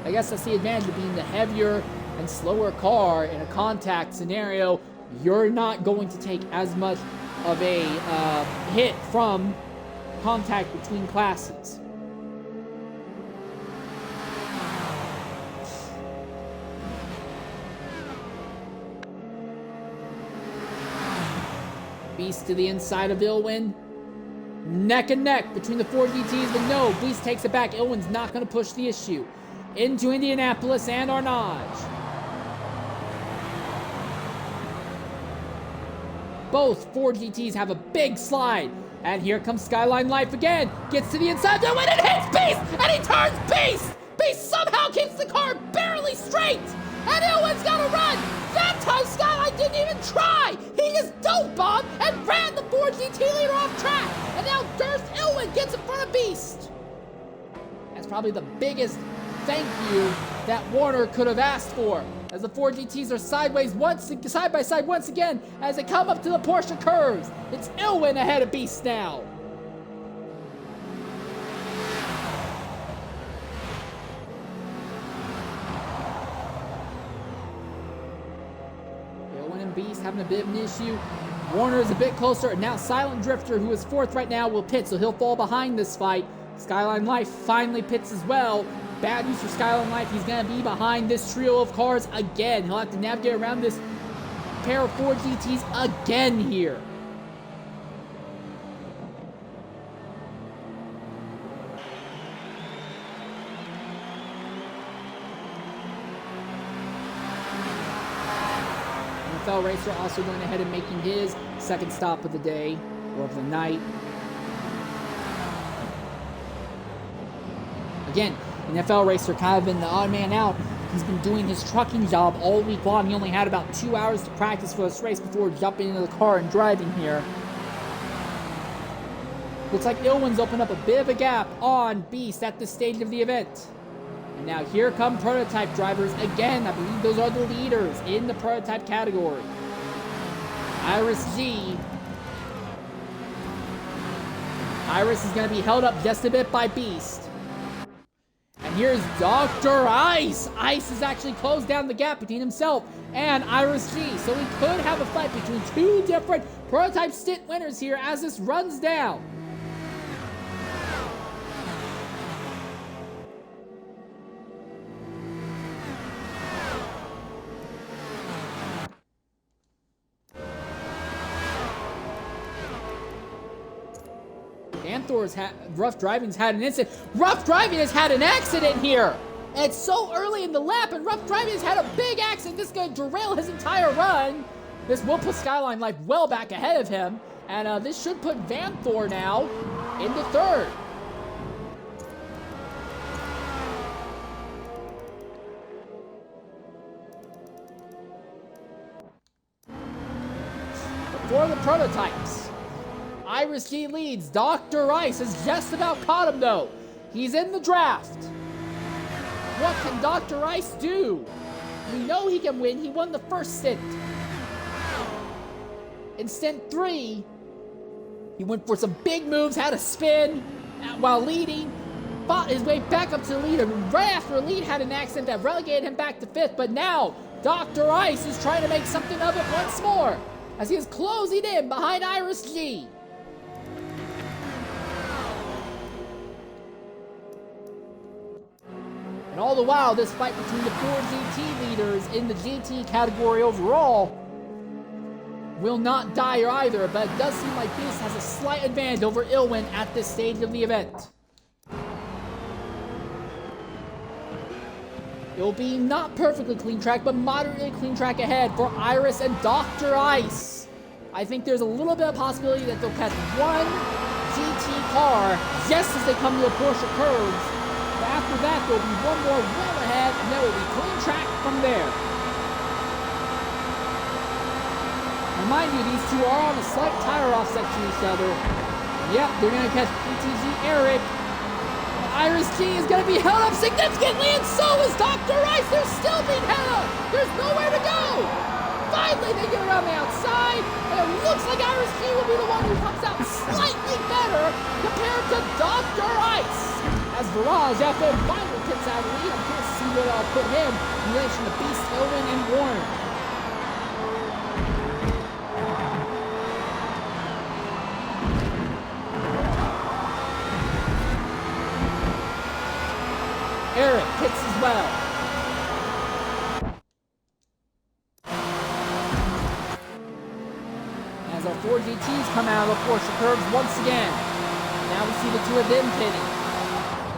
I guess that's the advantage of being the heavier and slower car in a contact scenario. You're not going to take as much of a hit from contact between classes. Beast to the inside of Ilwin. Neck and neck between the 4 GTs, but no, Beast takes it back. Ilwin's not going to push the issue. Into Indianapolis and Arnage. Both 4 GTs have a big slide. And here comes Skyline Life again. Gets to the inside. No, and it hits Beast! And he turns Beast! Beast somehow keeps the car barely straight! And Ilwin's got to run! That time Skyline didn't even try! He just dope bombed and ran the 4 GT leader off track! And now Darth Ilwin gets in front of Beast! That's probably the biggest thank you that Warner could have asked for, as the 4 GTs are sideways side by side once again as they come up to the Porsche curves. It's Ilwin ahead of Beast now. Ilwin and Beast having a bit of an issue. Warner is a bit closer, and now Silent Drifter, who is 4th right now, will pit, so he'll fall behind this fight. Skyline Life finally pits as well. Bad news for Skyline Life. He's going to be behind this trio of cars again. He'll have to navigate around this pair of 4 GTs again here. NFL racer also going ahead and making his second stop of the day, or of the night. Again, NFL racer kind of been the odd man out. He's been doing his trucking job all week long. He only had about 2 hours to practice for this race before jumping into the car and driving here. Looks like Ilwin's opened up a bit of a gap on Beast at this stage of the event. And now here come prototype drivers again. I believe those are the leaders in the prototype category. Iris G. Iris is going to be held up just a bit by Beast. And here's Dr. Ice. Ice has actually closed down the gap between himself and Iris G. So we could have a fight between two different prototype stint winners here as this runs down. Anthor's Rough Driving's had an incident. Rough Driving has had an accident here! And it's so early in the lap, and Rough Driving has had a big accident. This is going to derail his entire run. This will put Skyline Life well back ahead of him. And this should put Vanthor now into third. For the prototypes, Iris G leads. Dr. Ice has just about caught him, though. He's in the draft. What can Dr. Ice do? We know he can win. He won the first stint. In stint 3, he went for some big moves, had a spin while leading, fought his way back up to the lead, and right after the lead had an accident that relegated him back to 5th. But now, Dr. Ice is trying to make something of it once more as he is closing in behind Iris G. And all the while, this fight between the 4 GT leaders in the GT category overall will not die either, but it does seem like Beast has a slight advantage over Ilwin at this stage of the event. It will be not perfectly clean track, but moderately clean track ahead for Iris and Dr. Ice. I think there's a little bit of possibility that they'll catch one GT car just as they come to the Porsche curves. But after that, there'll be one more well ahead, and there will be clean track from there. Remind you, these two are on a slight tire offset to each other. Yep, they're going to catch PTG Eric. Iris G is going to be held up significantly, and so is Dr. Ice. They're still being held up. There's nowhere to go. Finally, they get around the outside, and it looks like Iris G will be the one who comes out slightly better compared to Dr. Ice. As Viraj FM finally takes out the lead, I'm curious to see where I'll put him in relation to Beast, Ilwin, and Warner. Eric hits as well. As our 4 GTs come out of the Porsche curves once again. Now we see the two of them pitting.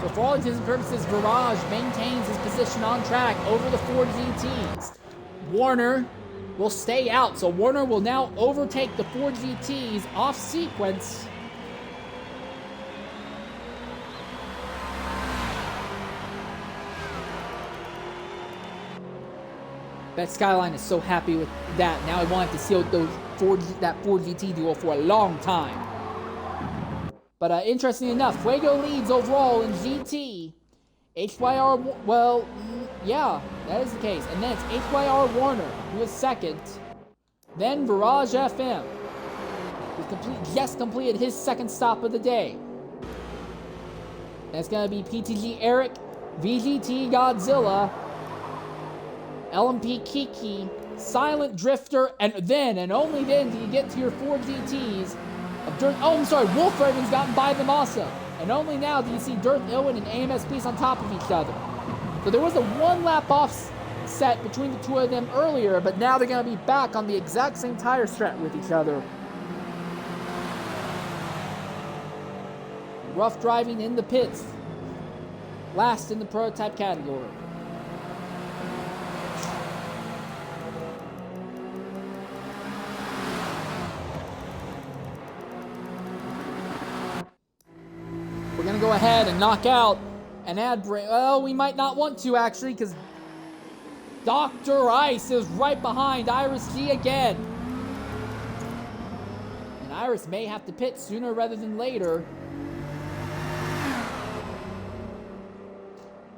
So for all intents and purposes, Viraj maintains his position on track over the 4 GTs. Warner will stay out, so Warner will now overtake the 4 GTs off sequence. Bet Skyline is so happy with that. Now I wanted to see that 4 GT duel for a long time. But interestingly enough, Fuego leads overall in GT. HYR, well, yeah, that is the case. And then it's HYR Warner, who is second. Then Viraj FM, who just completed his second stop of the day. That's going to be PTG Eric, VGT Godzilla, LMP Kiki, Silent Drifter, and then, and only then, do you get to your 4 GTs. Wolf Raven's gotten by them also. And only now do you see Dirt Ilwin and AMS Beast on top of each other. So there was a 1 lap offset between the two of them earlier, but now they're going to be back on the exact same tire strat with each other. Rough Driving in the pits. Last in the prototype category. to knock out and add well, we might not want to actually, because Dr. Ice is right behind Iris G again. And Iris may have to pit sooner rather than later.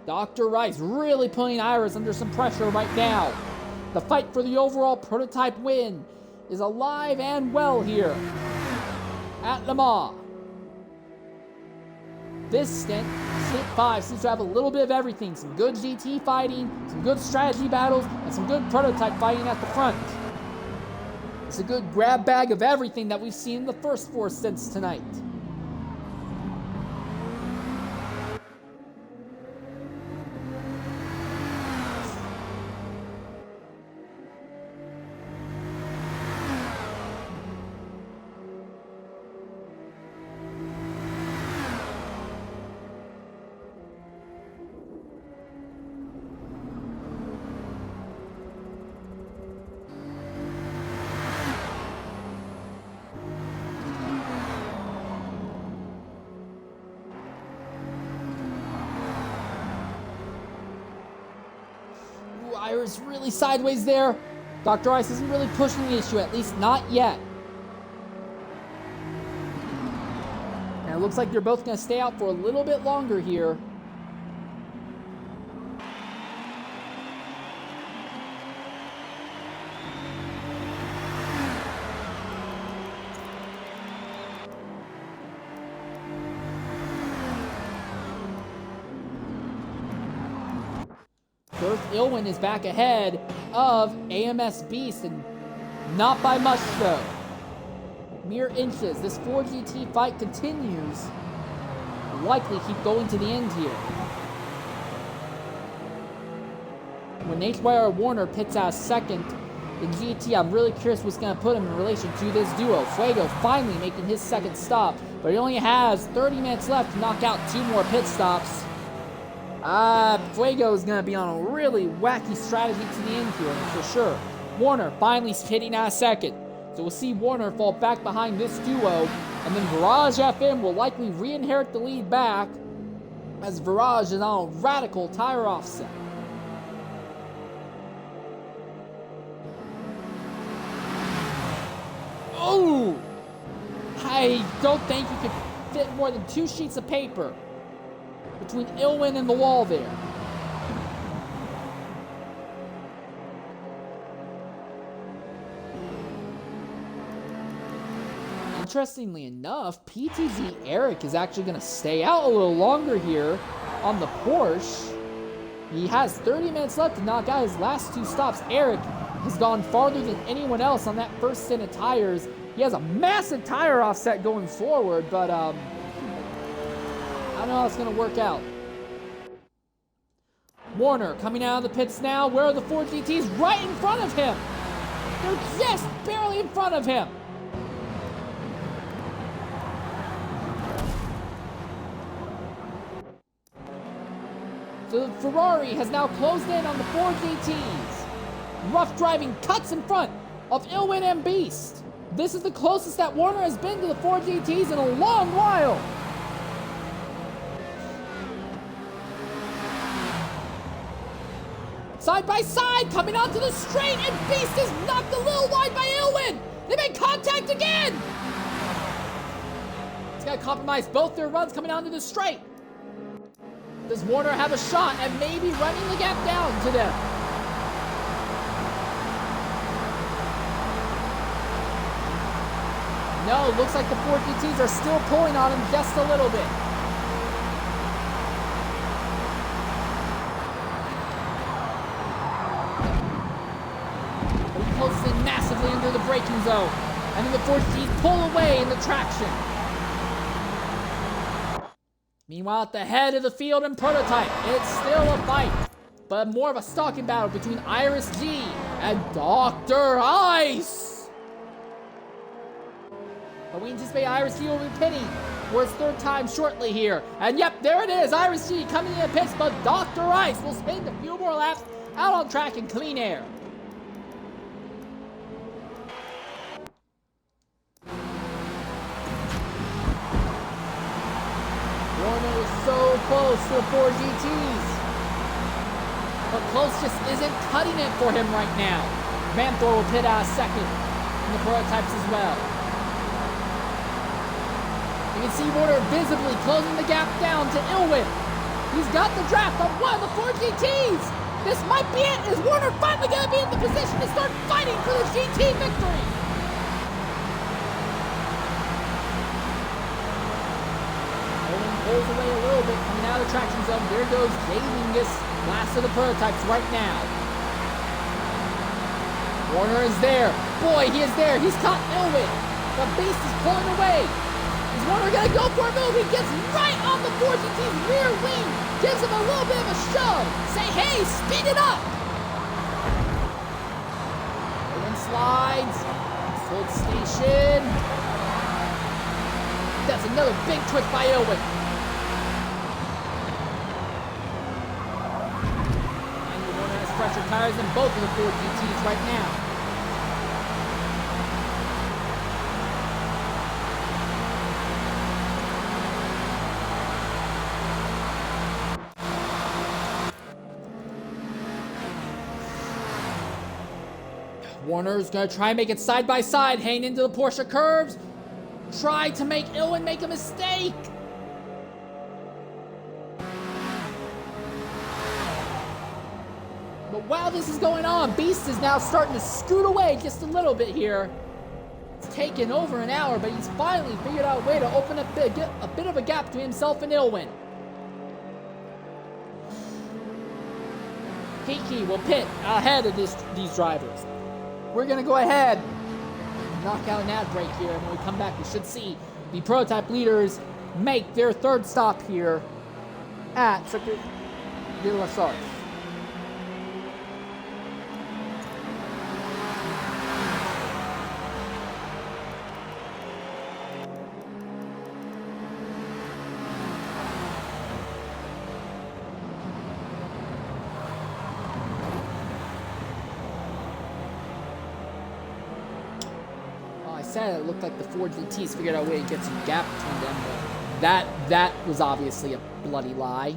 Dr. Rice really putting Iris under some pressure right now. The fight for the overall prototype win is alive and well here at LeMans. This Stint 5, seems to have a little bit of everything. Some good GT fighting, some good strategy battles, and some good prototype fighting at the front. It's a good grab bag of everything that we've seen in the first 4 Stints tonight. Iris really sideways there. Dr. Ice isn't really pushing the issue, at least not yet. And it looks like they're both going to stay out for a little bit longer here. Ilwin is back ahead of AMS Beast, and not by much though. Mere inches. This 4GT fight continues. Likely keep going to the end here. When HYR Warner pits out second in GT, I'm really curious what's going to put him in relation to this duo. Fuego finally making his second stop, but he only has 30 minutes left to knock out 2 more pit stops. Fuego is going to be on a really wacky strategy to the end here, for sure. Warner finally hitting out second. So we'll see Warner fall back behind this duo, and then Virage FM will likely re-inherit the lead back, as Virage is on a radical tire offset. Oh! I don't think you could fit more than 2 sheets of paper between Ilwin and the wall there. Interestingly enough, PTZ Eric is actually going to stay out a little longer here on the Porsche. He has 30 minutes left to knock out his last 2 stops. Eric has gone farther than anyone else on that first set of tires. He has a massive tire offset going forward, but I don't know how it's going to work out. Warner coming out of the pits now. Where are the 4 GTs? Right in front of him. They're just barely in front of him. So the Ferrari has now closed in on the 4 GTs. Rough driving cuts in front of Ilwin and Beast. This is the closest that Warner has been to the 4 GTs in a long while. Side by side, coming onto the straight, and Beast is knocked a little wide by Ilwin. They make contact again. It's got to compromise both their runs coming onto the straight. Does Warner have a shot at maybe running the gap down to them? No, looks like the 4 GTs are still pulling on him just a little bit. But he closes in massively under the braking zone. And then the 4 GTs pull away in the traction. Meanwhile, at the head of the field in Prototype, it's still a fight, but more of a stalking battle between Iris G and Dr. Ice. But we anticipate Iris G will be pitting for his 3rd time shortly here. And yep, there it is, Iris G coming in the pits, but Dr. Ice will spend a few more laps out on track in clean air. Warner is So close to the 4 GTs. But close just isn't cutting it for him right now. Vanthor will pit out second in the prototypes as well. You can see Warner visibly closing the gap down to Ilwin. He's got the draft on one of the 4 GTs. This might be it. Is Warner finally going to be in the position to start fighting for the GT victory? Owen pulls away a little bit coming out of the traction zone. There goes Javingus, last of the prototypes right now. Warner is there. Boy, he is there. He's caught Ilwin. The Beast is pulling away. Is Warner going to go for a move? He gets right on the 4 GT's rear wing. Gives him a little bit of a shove. Say, hey, speed it up. Ilwin slides. Hold station. That's another big twist by Ilwin. And Warner has pressure tires in both of the 4 GTs right now. Warner's going to try and make it side by side, hanging into the Porsche curves. Try to make Ilwin make a mistake. But while this is going on, Beast is now starting to scoot away just a little bit here. It's taken over an hour, but he's finally figured out a way to open up a bit of a gap between himself and Ilwin. Kiki will pit ahead of these drivers. We're going to go ahead and knock out an ad break here, and when we come back, we should see the prototype leaders make their third stop here at Circuit de la Sarthe. Said it looked like the 4 GTs figured out a way to get some gap between them, but that was obviously a bloody lie.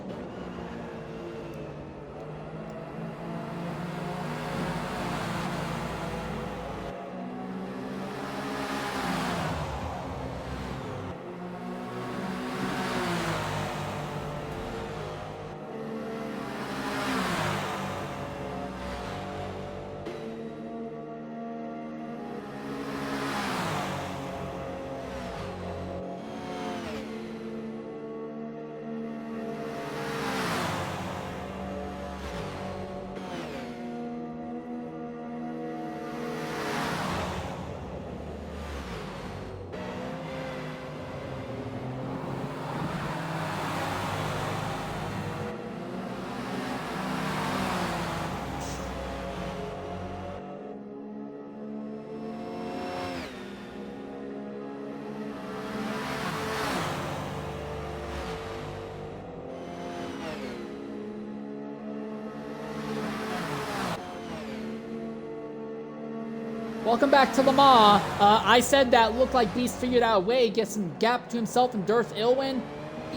Welcome back to LeMans. I said that looked like Beast figured out a way to get some gap to himself and Darth Ilwin.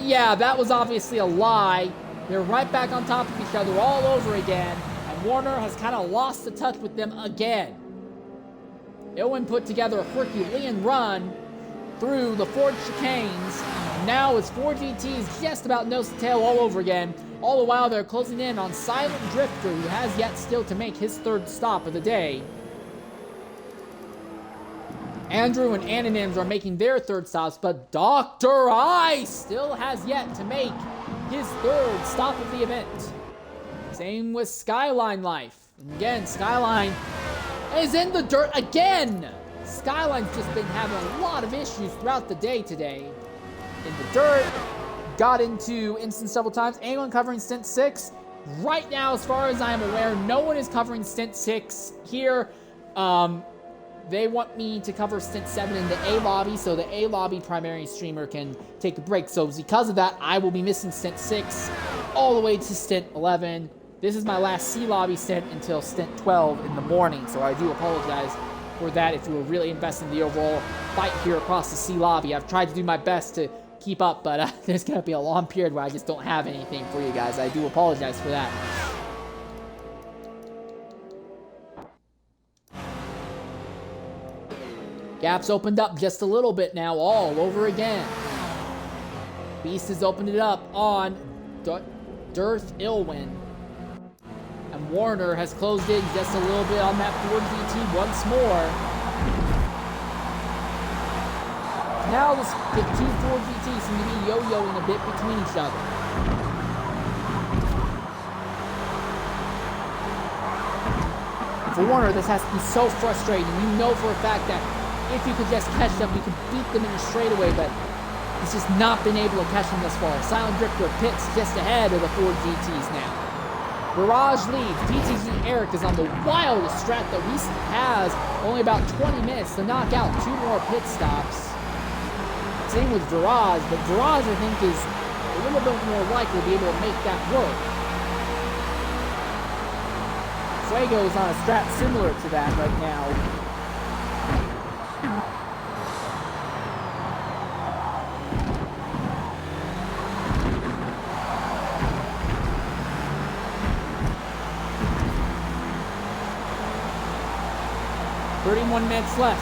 Yeah, that was obviously a lie. They're right back on top of each other all over again, and Warner has kind of lost the touch with them again. Ilwin put together a Herculean run through the Ford chicanes. Now it's 4 GTs just about nose to tail all over again. All the while they're closing in on Silent Drifter, who has yet still to make his third stop of the day. Andrew and Anonyms are making their third stops, but Dr. Ice still has yet to make his third stop of the event. Same with Skyline Life. And again, Skyline is in the dirt again. Skyline's just been having a lot of issues throughout the day today. In the dirt, got into instance several times. Anyone covering Stint 6? Right now, as far as I'm aware, no one is covering Stint 6 here. They want me to cover Stint 7 in the A lobby, so the A lobby primary streamer can take a break. So because of that, I will be missing Stint 6 all the way to Stint 11. This is my last C lobby stint until Stint 12 in the morning, so I do apologize for that if you were really invested in the overall fight here across the C lobby. I've tried to do my best to keep up, but there's going to be a long period where I just don't have anything for you guys. I do apologize for that. Gap's opened up just a little bit now, all over again. Beast has opened it up on Dearth Ilwin. And Warner has closed in just a little bit on that Ford GT once more. Now the two Ford GTs seem to be yo-yoing a bit between each other. For Warner, this has to be so frustrating. You know for a fact that if you could just catch them, you could beat them in a straightaway, but he's just not been able to catch them thus far. Silent Drifter pits just ahead of the Ford GTs now. Barrage leads. PTG Eric is on the wildest strat that he has. Only about 20 minutes to knock out 2 more pit stops. Same with Garage, but Garage I think is a little bit more likely to be able to make that work. Fuego is on a strat similar to that right now. 31 minutes left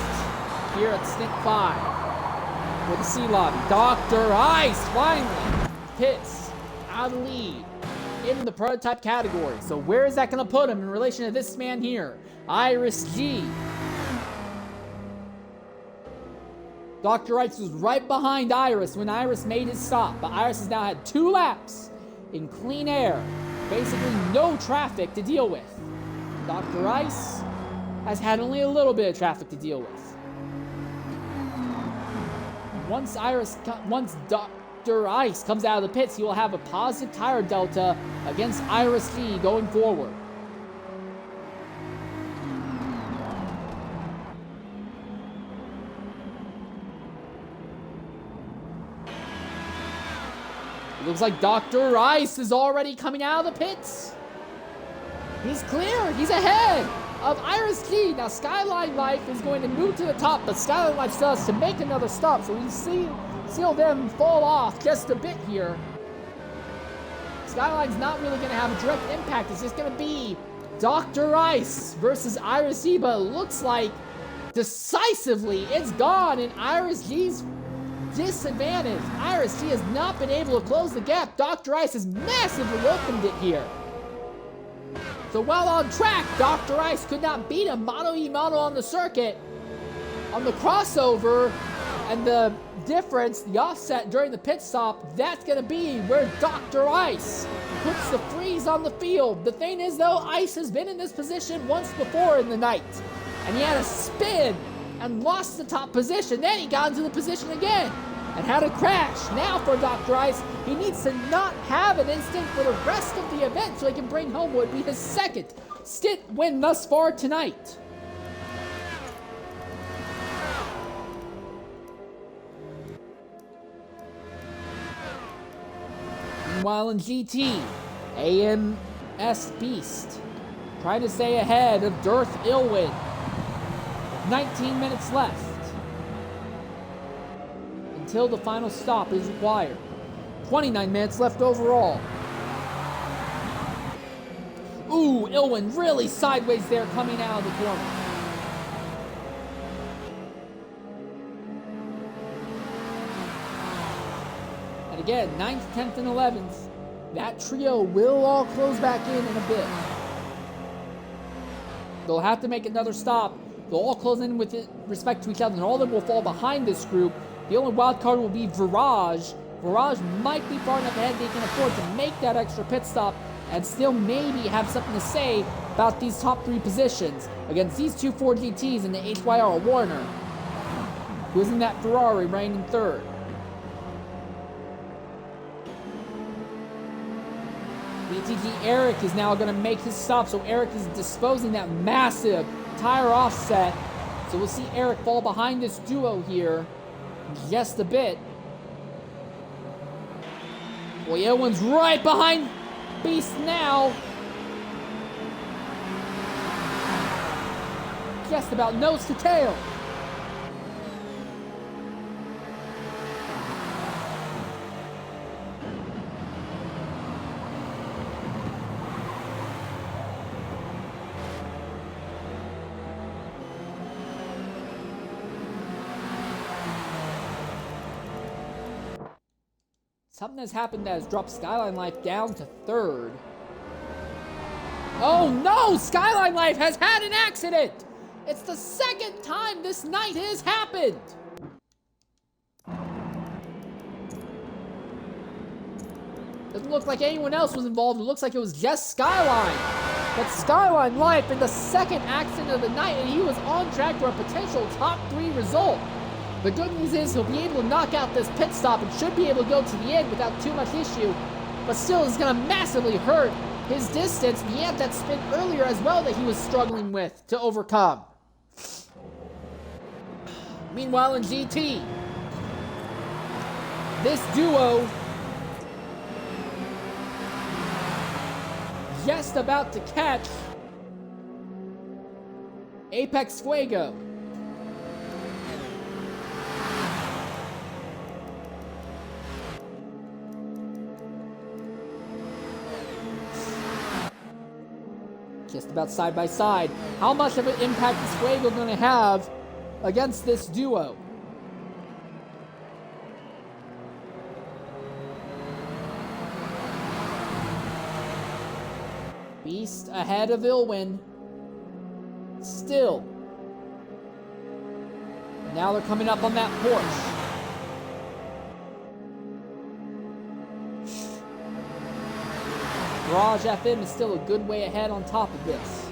here at Stint 5 with the C lobby. Dr. Ice finally hits out of the lead in the prototype category. So where is that going to put him in relation to this man here, Iris G? Dr. Ice was right behind Iris when Iris made his stop, but Iris has now had 2 laps in clean air. Basically no traffic to deal with. Dr. Ice has had only a little bit of traffic to deal with. Once Dr. Ice comes out of the pits, he will have a positive tire delta against Iris G going forward. It looks like Dr. Ice is already coming out of the pits. He's clear. He's ahead of Iris G. Now Skyline Life is going to move to the top, but Skyline Life still has to make another stop, so we see them fall off just a bit here. Skyline's not really going to have a direct impact. It's just going to be Dr. Ice versus Iris G, but it looks like decisively it's gone in Iris G's disadvantage. Iris G has not been able to close the gap. Dr. Ice has massively opened it here. So while on track, Dr. Ice could not beat a mono-e-mono on the circuit. On the crossover and the difference, the offset during the pit stop, that's going to be where Dr. Ice puts the freeze on the field. The thing is, though, Ice has been in this position once before in the night. And he had a spin and lost the top position. Then he got into the position again and had a crash. Now for Dr. Ice, he needs to not have an instant for the rest of the event so he can bring home what would be his second stint win thus far tonight. Meanwhile in GT, AMS Beast trying to stay ahead of Dearth Ilwin. 19 minutes left until the final stop is required. 29 minutes left overall. Ooh, Ilwin really sideways there coming out of the corner. And again, 9th, 10th, and 11th. That trio will all close back in a bit. They'll have to make another stop. They'll all close in with respect to each other, and all of them will fall behind this group. The only wild card will be Virage. Virage might be far enough ahead they can afford to make that extra pit stop and still maybe have something to say about these top 3 positions against these 2 Ford GTs and the HYR Warner, who is in that Ferrari reigning 3rd. BTG Eric is now going to make his stop, so Eric is disposing that massive tire offset. So we'll see Eric fall behind this duo here in just a bit. Boy, Ilwin's right behind Beast now. Just about nose to tail. Something has happened that has dropped Skyline Life down to 3rd. Oh no! Skyline Life has had an accident! It's the 2nd time this night has happened! Doesn't look like anyone else was involved. It looks like it was just Skyline. But Skyline Life in the 2nd accident of the night, and he was on track for a potential top 3 result. The good news is he'll be able to knock out this pit stop and should be able to go to the end without too much issue. But still, it's going to massively hurt his distance. He had that spin earlier as well that he was struggling with to overcome. Meanwhile in GT, this duo just about to catch Apex Fuego. Just about side by side. How much of an impact is Fuego going to have against this duo? Beast ahead of Ilwin. Still. Now they're coming up on that Porsche. Garage FM is still a good way ahead on top of this.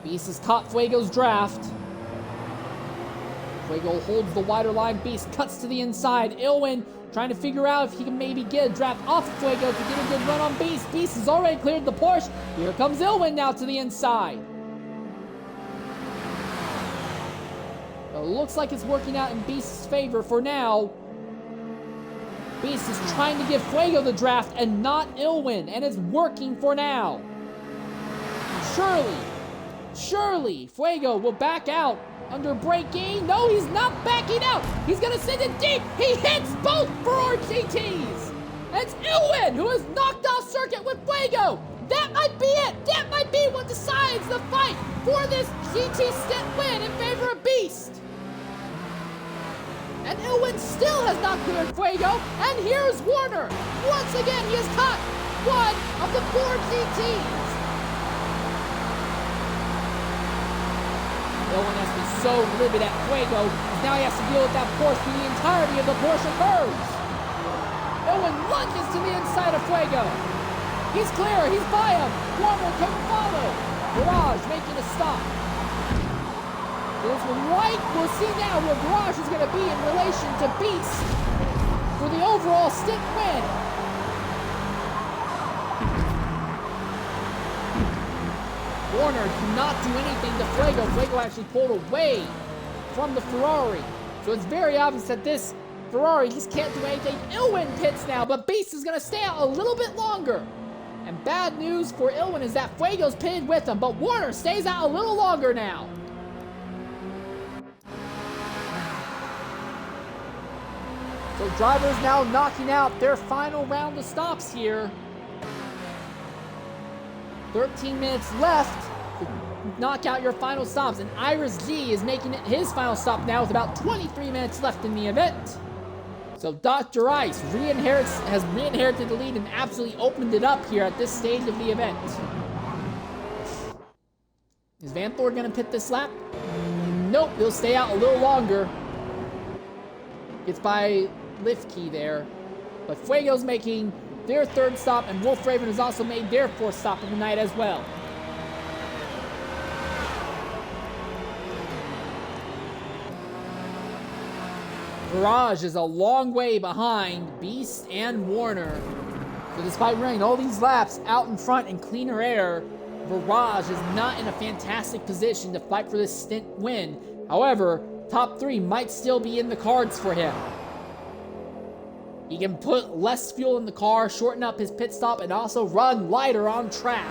Beast has caught Fuego's draft. Fuego holds the wider line. Beast cuts to the inside. Ilwin trying to figure out if he can maybe get a draft off of Fuego to get a good run on Beast. Beast has already cleared the Porsche. Here comes Ilwin now to the inside. Well, it looks like it's working out in Beast's favor for now. Beast is trying to give Fuego the draft and not Ilwin, and it's working for now. Surely, Fuego will back out under braking. No, he's not backing out. He's going to send it deep. He hits both Ferrari GTs. It's Ilwin who has knocked off circuit with Fuego. That might be it. That might be what decides the fight for this GT Stint win in favor of Beast. And Ilwin still has not cleared Fuego. And here's Warner. Once again, he has caught one of the 4 GTs. Ilwin has to be so livid at Fuego. Now he has to deal with that Porsche through the entirety of the Porsche curves. Ilwin lunges to the inside of Fuego. He's clear. He's by him. Warner couldn't follow. Garage making a stop. We'll see now where Garage is going to be in relation to Beast for the overall Stint win. Warner cannot do anything to Fuego. Fuego actually pulled away from the Ferrari. So it's very obvious that this Ferrari just can't do anything. Ilwin pits now, but Beast is going to stay out a little bit longer. And bad news for Ilwin is that Fuego's pitted with him, but Warner stays out a little longer now. So drivers now knocking out their final round of stops here. 13 minutes left to knock out your final stops. And Iris G is making it his final stop now with about 23 minutes left in the event. So Dr. Ice has re-inherited the lead and absolutely opened it up here at this stage of the event. Is Vanthor going to pit this lap? Nope, he'll stay out a little longer. Gets by Lifkey there. But Fuego's making their 3rd stop, and Wolf Raven has also made their 4th stop of the night as well. Garage is a long way behind Beast and Warner. So despite running all these laps out in front in cleaner air, Garage is not in a fantastic position to fight for this Stint win. However, top 3 might still be in the cards for him. He can put less fuel in the car, shorten up his pit stop, and also run lighter on track.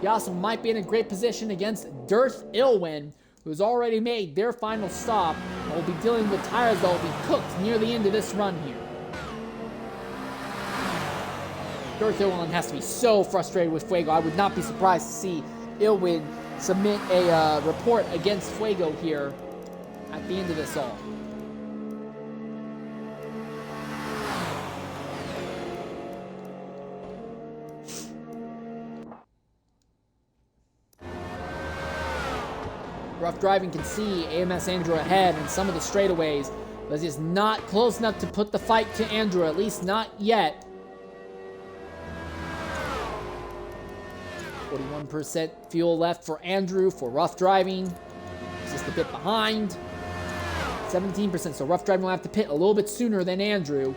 He also might be in a great position against Dearth Ilwin, who's already made their final stop, and will be dealing with tires that will be cooked near the end of this run here. Dearth Ilwin has to be so frustrated with Fuego. I would not be surprised to see Ilwin submit a report against Fuego here at the end of this all. Rough Driving can see AMS Andrew ahead in some of the straightaways, but he's not close enough to put the fight to Andrew, at least not yet. 41% fuel left for Andrew for Rough Driving. He's just a bit behind. 17%, so Rough Driving will have to pit a little bit sooner than Andrew.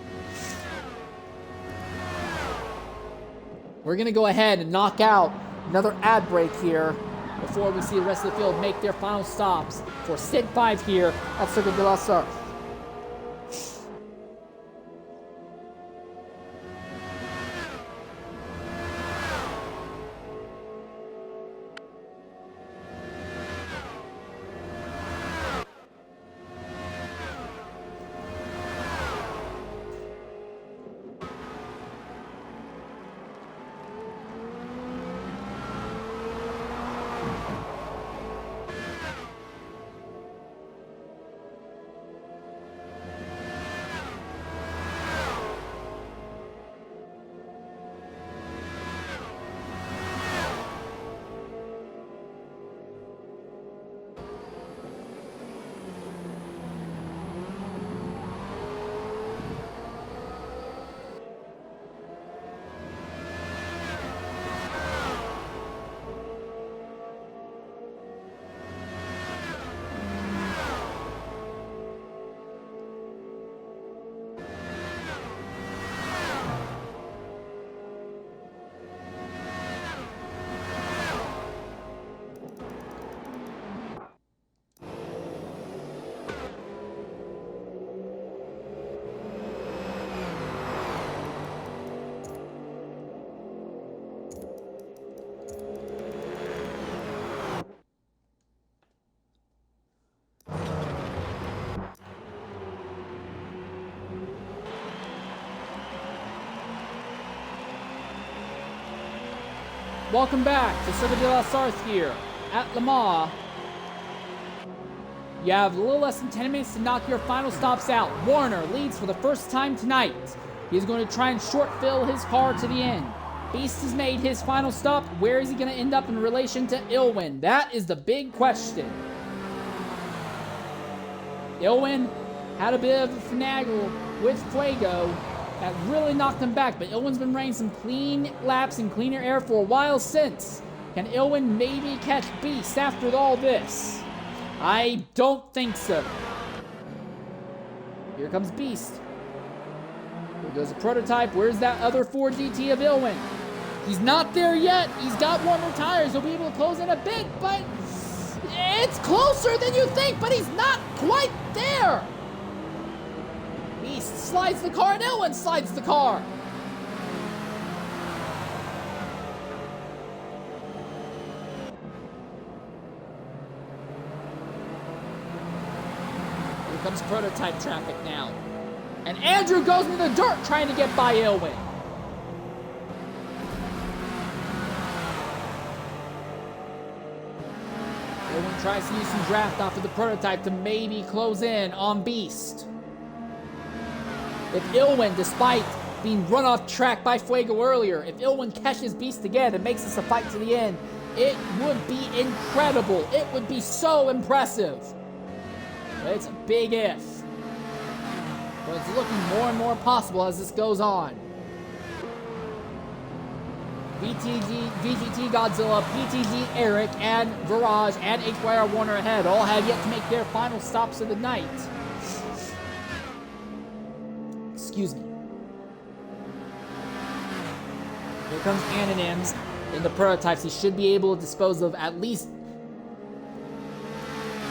We're going to go ahead and knock out another ad break here before we see the rest of the field make their final stops for Stint 5 here at Circuit de la Sarthe. Welcome back to Circuit de la Sarthe here at LeMans. You have a little less than 10 minutes to knock your final stops out. Warner leads for the first time tonight. He's going to try and short fill his car to the end. Beast has made his final stop. Where is he going to end up in relation to Ilwin? That is the big question. Ilwin had a bit of a finagle with Fuego that really knocked him back, but Ilwin's been running some clean laps and cleaner air for a while since. Can Ilwin maybe catch Beast after all this? I don't think so. Here comes Beast. Here goes a prototype. Where's that other 4GT of Ilwin? He's not there yet. He's got warmer tires. He'll be able to close in a bit, but it's closer than you think, but he's not quite there. Beast slides the car and Ilwin slides the car. Here comes prototype traffic now. And Andrew goes into the dirt trying to get by Ilwin. Ilwin tries to use some draft off of the prototype to maybe close in on Beast. If Ilwin, despite being run off track by Fuego earlier, if Ilwin catches Beast again and makes this a fight to the end, it would be incredible. It would be so impressive. But it's a big if. But it's looking more and more possible as this goes on. VGT Godzilla, PTG Eric, and Virage, and HYR Warner ahead all have yet to make their final stops of the night. Excuse me. Here comes Anonyms in the prototypes. He should be able to dispose of at least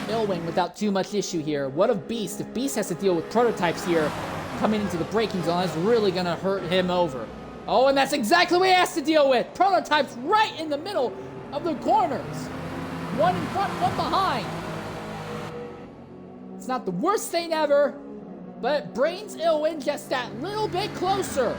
Ilwin without too much issue here. What of Beast? If Beast has to deal with prototypes here coming into the braking zone, that's really going to hurt him over. Oh, and that's exactly what he has to deal with. Prototypes right in the middle of the corners. One in front, one behind. It's not the worst thing ever, but it brings Ilwin just that little bit closer.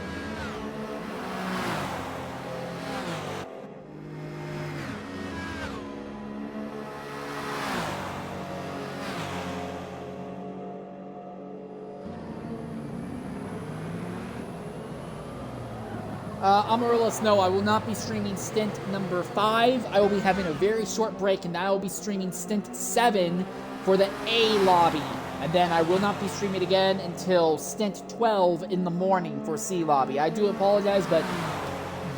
Amaryllis, no, I will not be streaming Stint number 5. I will be having a very short break, and I will be streaming Stint 7 for the A lobby. And then I will not be streaming again until Stint 12 in the morning for C lobby. I do apologize, but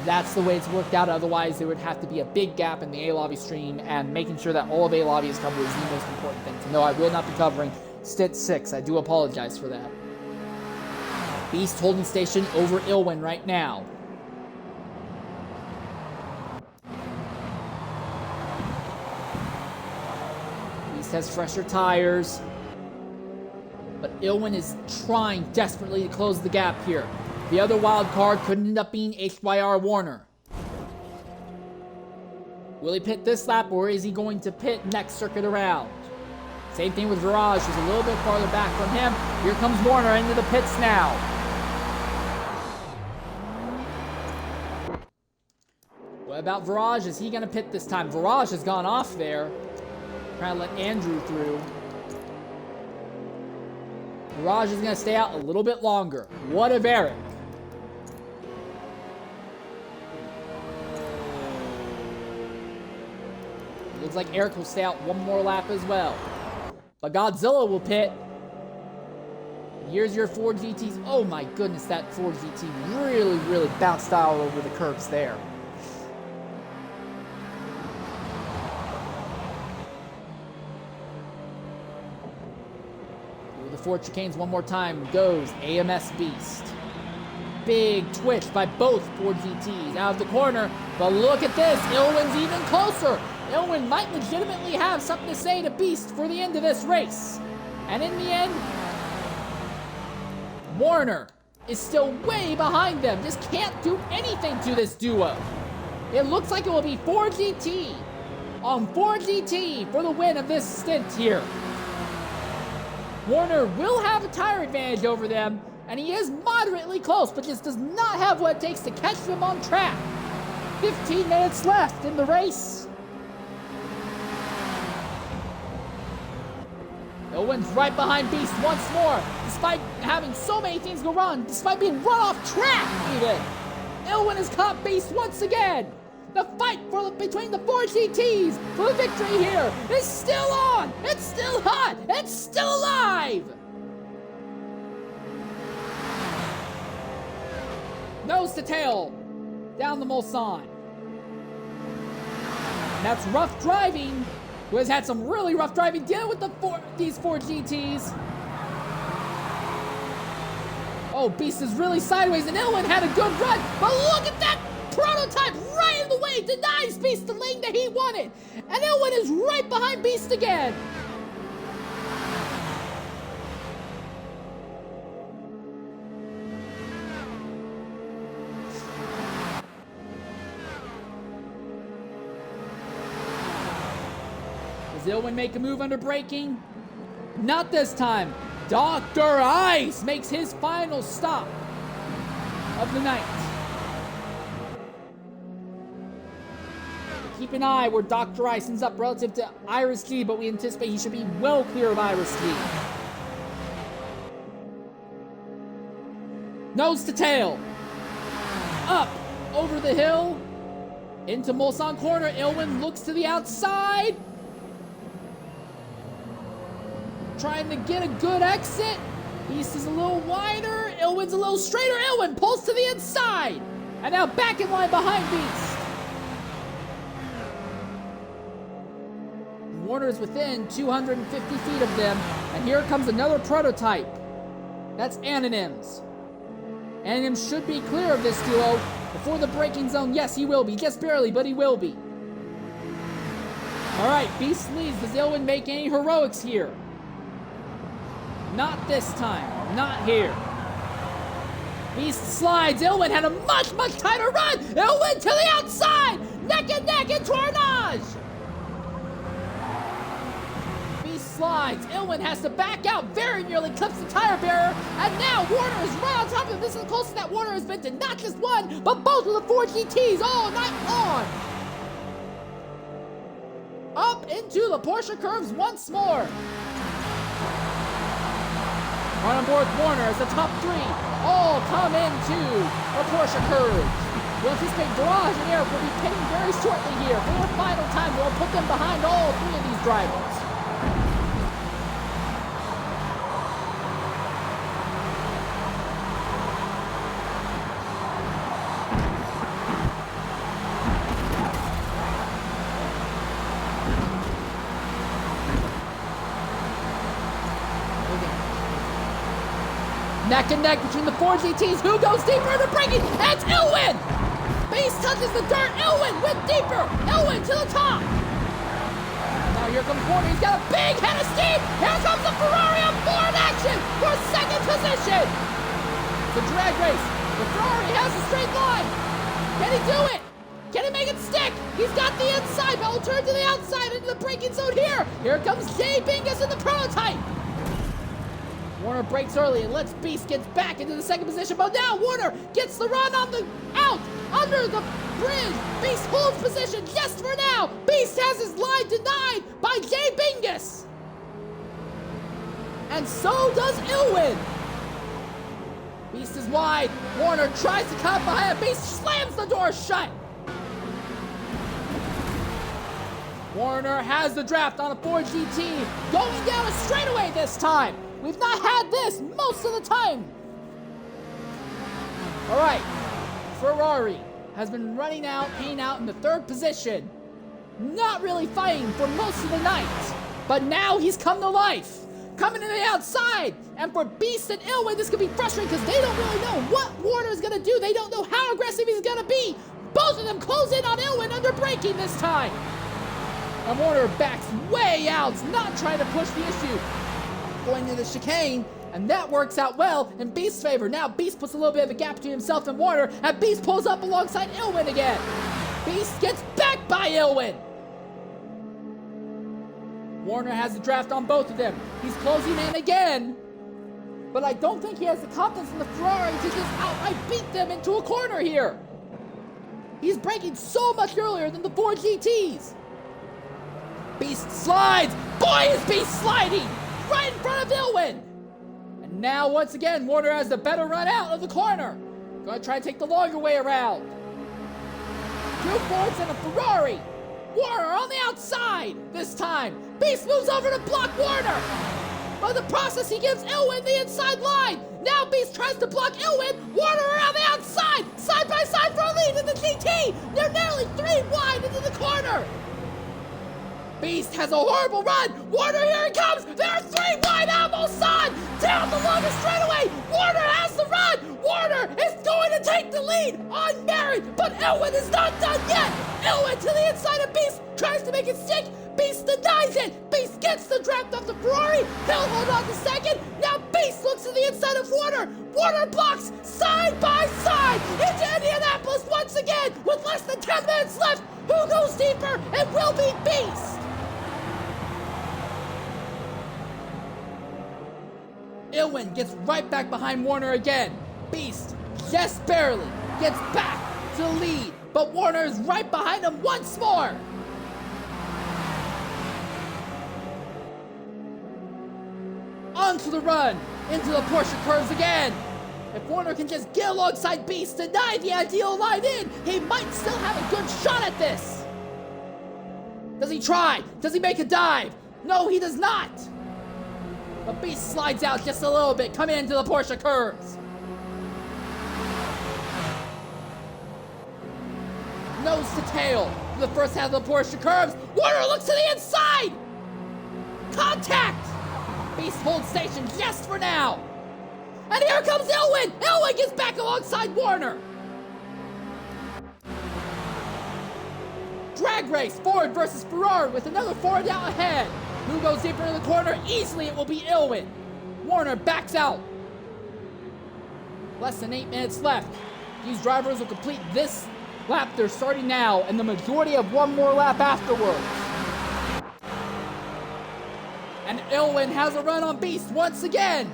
that's the way it's worked out. Otherwise, there would have to be a big gap in the A lobby stream, and making sure that all of A lobby is covered is the most important thing. So no, I will not be covering Stint 6. I do apologize for that. Beast holding station over Ilwin right now. Beast has fresher tires, but Ilwin is trying desperately to close the gap here. The other wild card could end up being HYR Warner. Will he pit this lap, or is he going to pit next circuit around? Same thing with Virage, who's a little bit farther back from him. Here comes Warner into the pits now. What about Virage? Is he going to pit this time? Virage has gone off there. Trying to let Andrew through. Virage is going to stay out a little bit longer. What of Eric? Looks like Eric will stay out one more lap as well. But Godzilla will pit. Here's your Ford GTs. Oh my goodness, that Ford GT really bounced all over the curbs there. Through the Ford chicanes one more time goes AMS Beast. Big twitch by both Ford GTs out of the corner. But look at this, Ilwin's even closer. Ilwin might legitimately have something to say to Beast for the end of this race. And in the end, Warner is still way behind them. Just can't do anything to this duo. It looks like it will be Ford GT on Ford GT for the win of this stint here. Warner will have a tire advantage over them, and he is moderately close, but just does not have what it takes to catch them on track. 15 minutes left in the race. Ilwin's right behind Beast once more, despite having so many things go wrong, despite being run off track even. Ilwin has caught Beast once again. The fight between the four GTs for the victory here is still on. It's still hot. It's still alive. Nose to tail down the Mulsanne. And that's rough driving. Who has had some really rough driving dealing with these four GTs. Oh, Beast is really sideways, and Ilwin had a good run, but look at that prototype right in the way, denies Beast the lane that he wanted, and Ilwin is right behind Beast again. Does Ilwin make a move under braking? Not this time. Dr. Ice makes his final stop of the night. Keep an eye where Dr. Ice ends up relative to Iris G, but we anticipate he should be well clear of Iris G. Nose to tail. Up over the hill. Into Mulsanne corner. Ilwin looks to the outside. Trying to get a good exit. Beast is a little wider. Ilwin's a little straighter. Ilwin pulls to the inside. And now back in line behind Beast. Warner is within 250 feet of them. And here comes another prototype. That's Anonyms. Anonyms should be clear of this duo before the braking zone. Yes, he will be. Just barely, but he will be. All right, Beast leads. Does Ilwin make any heroics here? Not this time. Not here. Beast slides. Ilwin had a much tighter run. Ilwin to the outside. Neck and neck in Tournage. Beast slides. Ilwin has to back out. Very nearly clips the tire barrier. And now Warner is right on top of him. This is the closest that Warner has been to not just one, but both of the four GTs all night long. Up into the Porsche curves once more. On board Warner as the top three all come into the Porsche curve. We'll anticipate Garage and Eric will be pitting very shortly here for their final time. We'll put them behind all three of these drivers. Neck and neck between the four GTs. Who goes deeper into braking? It's Ilwin! Base touches the dirt. Ilwin went deeper. Ilwin to the top. Now here comes Warner. He's got a big head of steam. Here comes the Ferrari on board action for second position. It's a drag race. The Ferrari has a straight line. Can he do it? Can he make it stick? He's got the inside, but will turn to the outside into the braking zone here. Here comes Jay Bingus in the prototype. Warner breaks early and lets Beast get back into the second position, but now Warner gets the run on the out under the bridge. Beast holds position just for now. Beast has his line denied by Jay Bingus. And so does Ilwin. Beast is wide. Warner tries to cut behind him. Beast slams the door shut. Warner has the draft on a Ford GT, going down a straightaway this time. We've not had this most of the time. All right, Ferrari has been hanging out in the third position, not really fighting for most of the night, but now he's come to life, coming to the outside. And for Beast and Ilwin, this could be frustrating because they don't really know what Warner's gonna do. They don't know how aggressive he's gonna be. Both of them close in on Ilwin under braking this time. And Warner backs way out, not trying to push the issue. Going into the chicane, and that works out well in Beast's favor. Now Beast puts a little bit of a gap between himself and Warner, and Beast pulls up alongside Ilwin again. Beast gets back by Ilwin. Warner has the draft on both of them. He's closing in again, but I don't think he has the confidence in the Ferrari to just outright beat them into a corner here. He's braking so much earlier than the Ford GTs. Beast slides. Boy, is Beast sliding! Right in front of Ilwin! And now, once again, Warner has the better run out of the corner. Gonna try and take the longer way around. Two Fords and a Ferrari. Warner on the outside this time. Beast moves over to block Warner. But in the process, he gives Ilwin the inside line. Now Beast tries to block Ilwin. Warner around the outside. Side by side for a lead in the GT. They're nearly 3 wide into the corner. Beast has a horrible run. Warner, here he comes. They're 3 wide, almost on. Down the longest straightaway. Warner has the run. Warner is going to take the lead on merit, but Ilwin is not done yet. Ilwin to the inside of Beast, tries to make it stick. Beast denies it. Beast gets the draft off the Ferrari. He'll hold on to second. Now Beast looks to the inside of Warner. Warner blocks side by side into Indianapolis once again with less than 10 minutes left. Who goes deeper? It will be Beast. Ilwin gets right back behind Warner again. Beast, just barely, gets back to the lead, but Warner is right behind him once more. Onto the run, into the Porsche curves again. If Warner can just get alongside Beast, deny the ideal line in, he might still have a good shot at this. Does he try? Does he make a dive? No, he does not. But Beast slides out just a little bit, coming into the Porsche curves. Nose to tail for the first half of the Porsche curves. Warner looks to the inside. Contact. Beast holds station just for now. And here comes Ilwin. Ilwin gets back alongside Warner. Drag race, Ford versus Ferrari with another Ford out ahead. Who goes deeper in the corner? Easily it will be Ilwin. Warner backs out. Less than 8 minutes left. These drivers will complete this lap they're starting now and the majority of one more lap afterwards. And Ilwin has a run on Beast once again.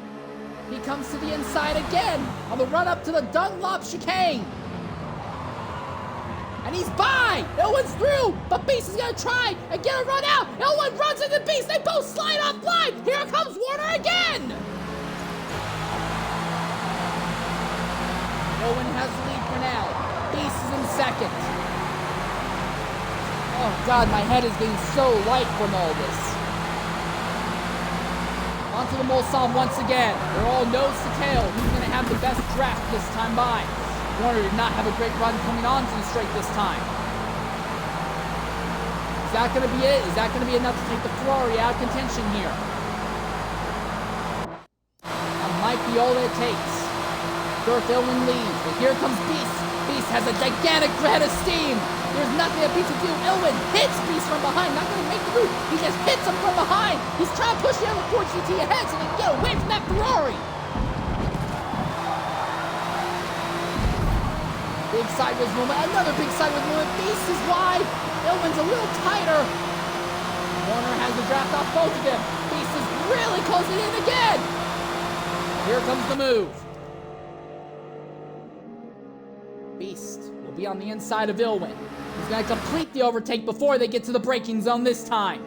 He comes to the inside again on the run up to the Dunlop chicane. And he's by! Ilwin's through, but Beast is gonna try and get a run out. Ilwin runs into Beast, they both slide off line. Here comes Warner again. Ilwin has the lead for now. Beast is in second. Oh God, my head is getting so light from all this. Onto the Mulsanne once again. They're all nose to tail. Who's going to have the best draft this time by? Warner did not have a great run coming onto the straight this time. Is that going to be it? Is that going to be enough to take the Ferrari out of contention here? That might be all that it takes. Dirk Ilwin leads, but here comes Beast. Beast has a gigantic head of steam. There's nothing that Beast can do. Ilwin hits Beast from behind, not going to make the move. He just hits him from behind. He's trying to push the other Ford GT ahead so they can get away from that Ferrari. Big sideways movement, another big sideways movement. Beast is wide. Ilwin's a little tighter. Warner has the draft off both of them. Beast is really closing in again. Here comes the move. Beast will be on the inside of Ilwin. He's going to complete the overtake before they get to the braking zone this time.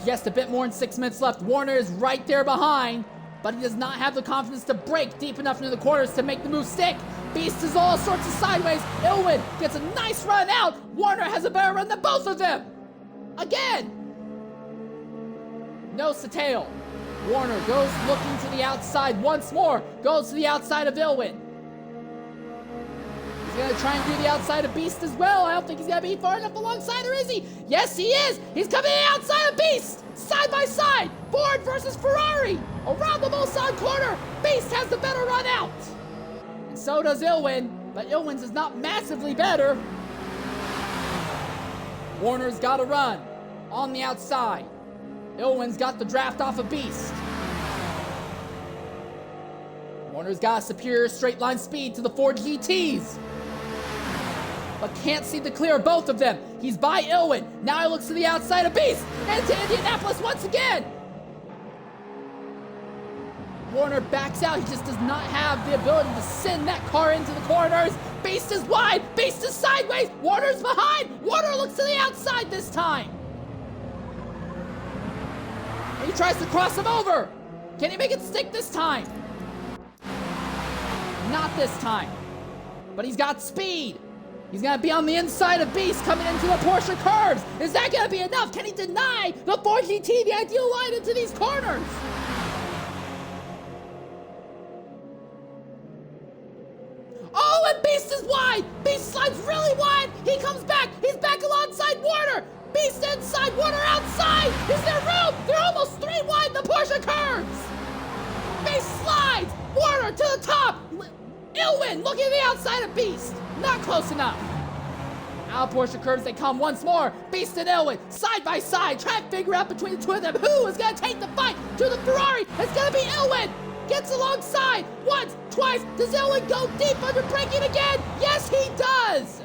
Just a bit more than 6 minutes left. Warner is right there behind, but he does not have the confidence to brake deep enough into the corners to make the move stick. Beast is all sorts of sideways. Ilwin gets a nice run out. Warner has a better run than both of them. Again. Nose to tail. Warner goes looking to the outside once more. Goes to the outside of Ilwin. He's going to try and do the outside of Beast as well. I don't think he's going to be far enough alongside, or is he? Yes, he is. He's coming outside of Beast. Side by side. Ford versus Ferrari. Around the Mulsanne corner. Beast has the better run out. And so does Ilwin, but Ilwin's is not massively better. Warner's got a run on the outside. Ilwin's got the draft off of Beast. Warner's got a superior straight line speed to the Ford GTs, but can't see the clear of both of them. He's by Ilwin. Now he looks to the outside of Beast. And to Indianapolis once again. Warner backs out. He just does not have the ability to send that car into the corners. Beast is wide. Beast is sideways. Warner's behind. Warner looks to the outside this time. And he tries to cross him over. Can he make it stick this time? Not this time. But he's got speed. He's going to be on the inside of Beast coming into the Porsche curves. Is that going to be enough? Can he deny the Ford GT the ideal line into these corners? Oh, and Beast is wide. Beast slides really wide. He comes back. He's back alongside Warner. Beast inside, Warner outside. Is there room? They're almost 3 wide in the Porsche curves. Beast slides. Warner to the top. Ilwin looking at the outside of Beast. Not close enough. Out of Porsche curves they come once more. Beast and Ilwin side by side. Trying to figure out between the two of them who is going to take the fight to the Ferrari. It's going to be Ilwin. Gets alongside. Once, twice. Does Ilwin go deep under braking again? Yes, he does.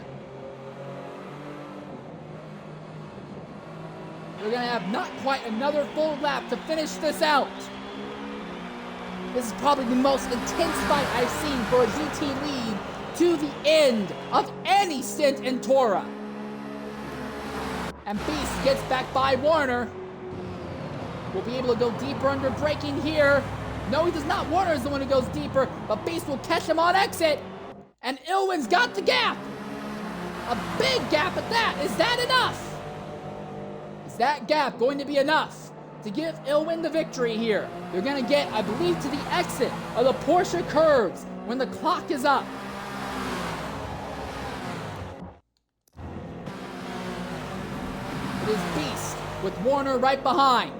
We're going to have not quite another full lap to finish this out. This is probably the most intense fight I've seen for a GT lead to the end of any stint in TORA. And Beast gets back by Warner. Will be able to go deeper under braking here. No, he does not. Warner is the one who goes deeper, but Beast will catch him on exit. And Ilwin's got the gap. A big gap at that. Is that enough? Is that gap going to be enough to give Ilwin the victory here? They're going to get, I believe, to the exit of the Porsche curves when the clock is up. It is Beast with Warner right behind.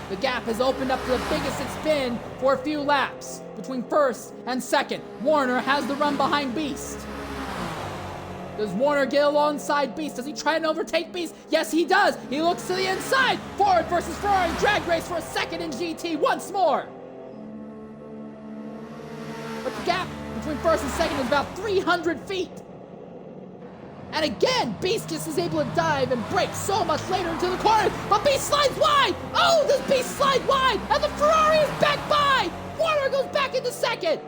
The gap has opened up to the biggest it's been for a few laps between first and second. Warner has the run behind Beast. Does Warner get alongside Beast? Does he try and overtake Beast? Yes, he does. He looks to the inside. Ford versus Ferrari drag race for a second in GT once more. But the gap between first and second is about 300 feet. And again, Beast just is able to dive and brake so much later into the corner. But Beast slides wide. Oh, does Beast slide wide? And the Ferrari is back by. Warner goes back into second.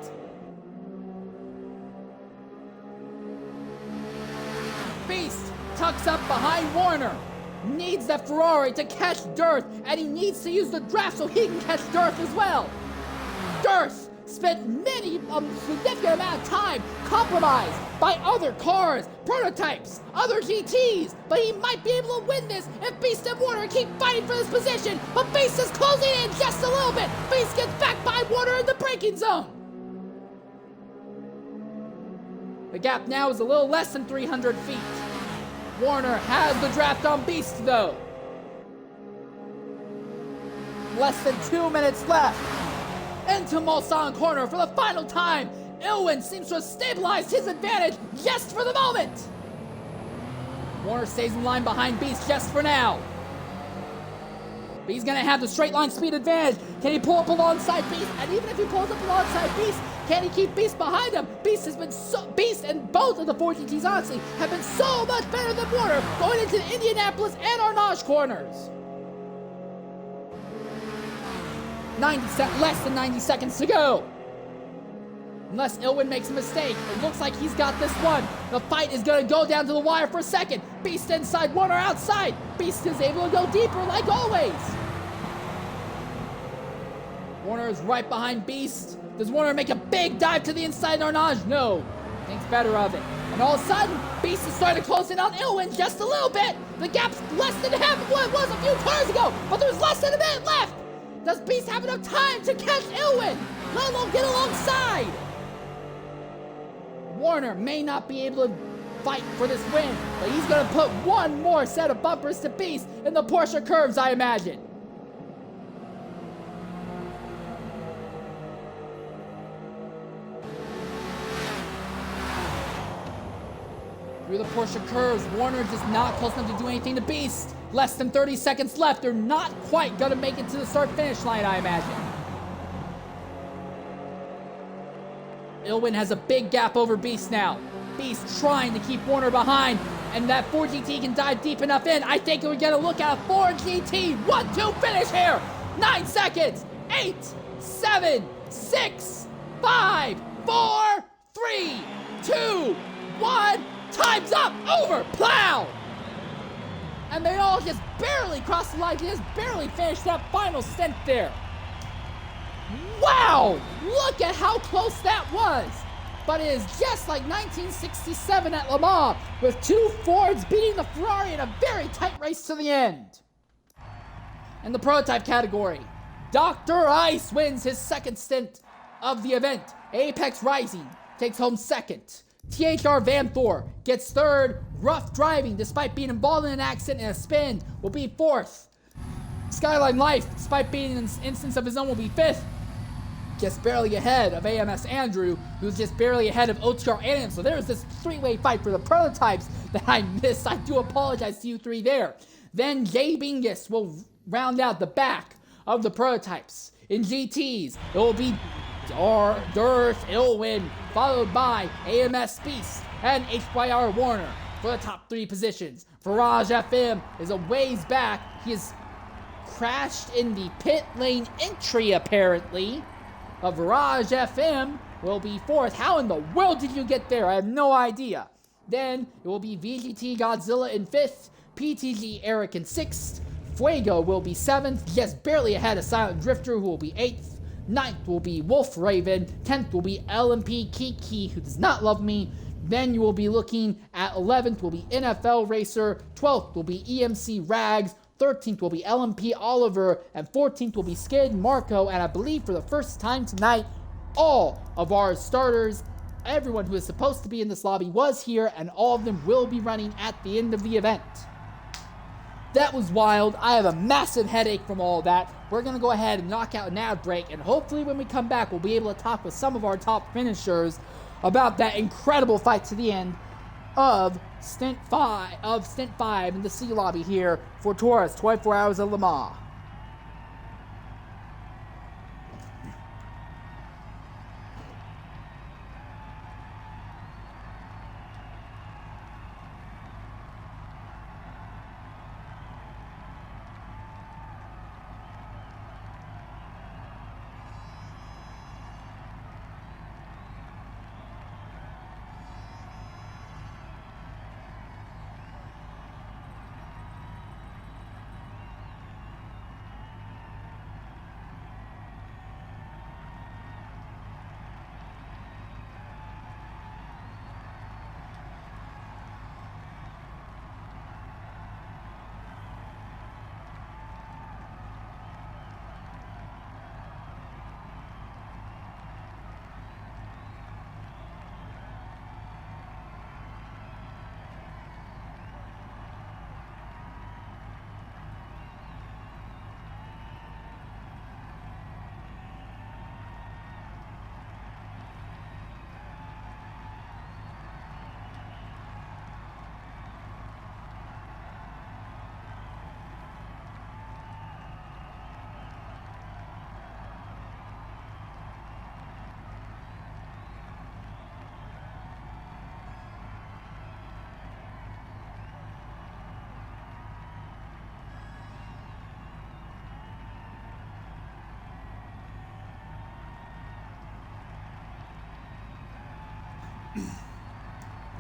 Beast tucks up behind Warner. Needs that Ferrari to catch Dearth, and he needs to use the draft so he can catch Dearth as well. Dearth spent significant amount of time compromised by other cars, prototypes, other GTs, but he might be able to win this if Beast and Warner keep fighting for this position, but Beast is closing in just a little bit. Beast gets back by Warner in the braking zone. The gap now is a little less than 300 feet. Warner has the draft on Beast though. Less than 2 minutes left. Into Mulsanne corner for the final time. Ilwin seems to have stabilized his advantage just for the moment. Warner stays in line behind Beast just for now. But he's going to have the straight line speed advantage. Can he pull up alongside Beast? And even if he pulls up alongside Beast, can he keep Beast behind him? Beast and both of the 4 GTs honestly have been so much better than Warner going into the Indianapolis and Arnage corners. Less than 90 seconds to go. Unless Ilwin makes a mistake, it looks like he's got this one. The fight is going to go down to the wire for a second. Beast inside, Warner outside. Beast is able to go deeper like always. Warner is right behind Beast. Does Warner make a big dive to the inside Arnage? No. Thinks better of it. And all of a sudden, Beast is starting to close in on Ilwin just a little bit. The gap's less than half of what it was a few cars ago, but there's less than a minute left. Does Beast have enough time to catch Ilwin? Let alone get alongside. Warner may not be able to fight for this win, but he's going to put one more set of bumpers to Beast in the Porsche curves, I imagine. Through the Porsche curves, Warner just not close enough to do anything to Beast. Less than 30 seconds left. They're not quite going to make it to the start-finish line, I imagine. Ilwin has a big gap over Beast now. Beast trying to keep Warner behind, and that 4GT can dive deep enough in. I think we're going to look at a 4GT 1-2 finish here. 9 seconds. 8, 7, 6, 5, 4, 3, 2, 1. Time's up. Over. Plow. And they all just barely crossed the line. They just barely finished that final stint there. Wow! Look at how close that was. But it is just like 1967 at Le Mans, with 2 Fords beating the Ferrari in a very tight race to the end. In the prototype category, Dr. Ice wins his second stint of the event. Apex Rising takes home second. THR Van Thor gets third. Rough Driving, despite being involved in an accident and a spin, will be fourth. Skyline Life, despite being in an instance of his own, will be fifth. Just barely ahead of AMS Andrew, who's just barely ahead of OTR Adam. So there's this 3-way fight for the prototypes that I missed. I do apologize to you 3 there. Then Jay Bingus will round out the back of the prototypes. In GTs, it will be Durth Ilwin, followed by AMS Beast and HYR Warner for the top 3 positions. Virage FM is a ways back. He has crashed in the pit lane entry, apparently. A Virage FM will be 4th. How in the world did you get there? I have no idea. Then it will be VGT Godzilla in 5th, PTG Eric in 6th, Fuego will be 7th, just barely ahead of Silent Drifter, who will be 8th. 9th will be Wolf Raven. 10th will be LMP Kiki, who does not love me. Then you will be looking at 11th will be NFL Racer. 12th will be EMC Rags. 13th will be LMP Oliver. And 14th will be Skid Marco. And I believe for the first time tonight, all of our starters, everyone who is supposed to be in this lobby was here, and all of them will be running at the end of the event. That was wild. I have a massive headache from all that. We're going to go ahead and knock out an ad break, and hopefully when we come back, we'll be able to talk with some of our top finishers about that incredible fight to the end of Stint 5 in the C lobby here for TORA's 24 Hours of Le Mans.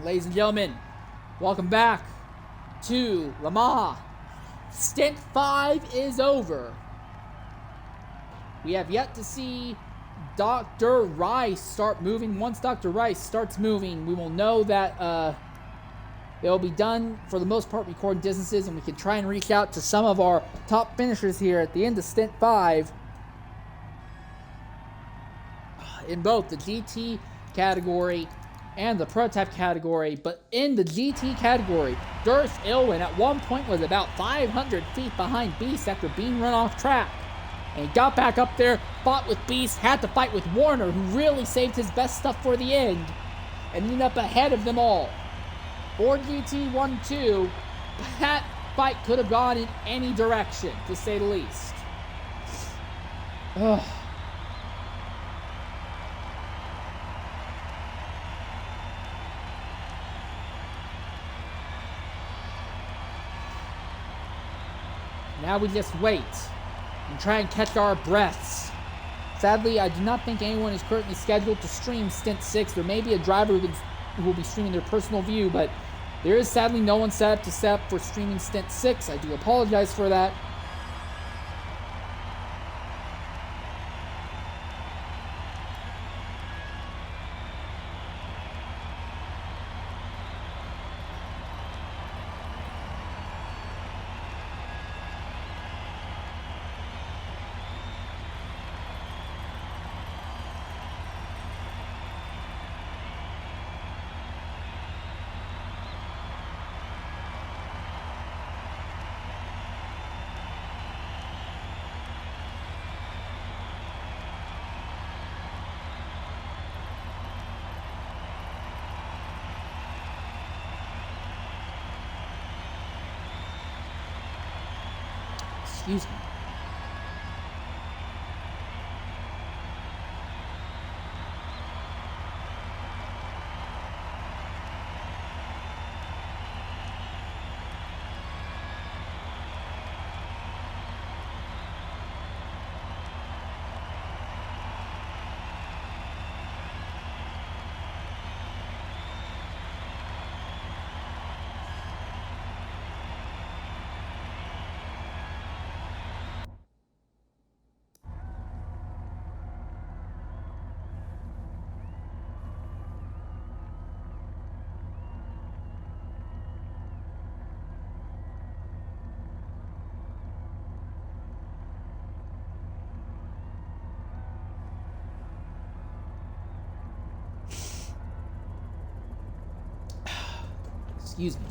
Ladies and gentlemen, welcome back to LeMans. Stint 5 is over. We have yet to see Dr. Rice start moving. Once Dr. Rice starts moving, we will know that they'll be done, for the most part, recording distances, and we can try and reach out to some of our top finishers here at the end of Stint 5 in both the GT category and the prototype category. But in the GT category, Durst Ilwin at one point was about 500 feet behind Beast after being run off track. And he got back up there, fought with Beast, had to fight with Warner, who really saved his best stuff for the end, and ended up ahead of them all. For GT 1-2, that fight could have gone in any direction, to say the least. Ugh. Now we just wait and try and catch our breaths. Sadly, I do not think anyone is currently scheduled to stream Stint 6. There may be a driver who will be streaming their personal view, but there is sadly no one set up for streaming Stint 6. I do apologize for that. Excuse me. Excuse me.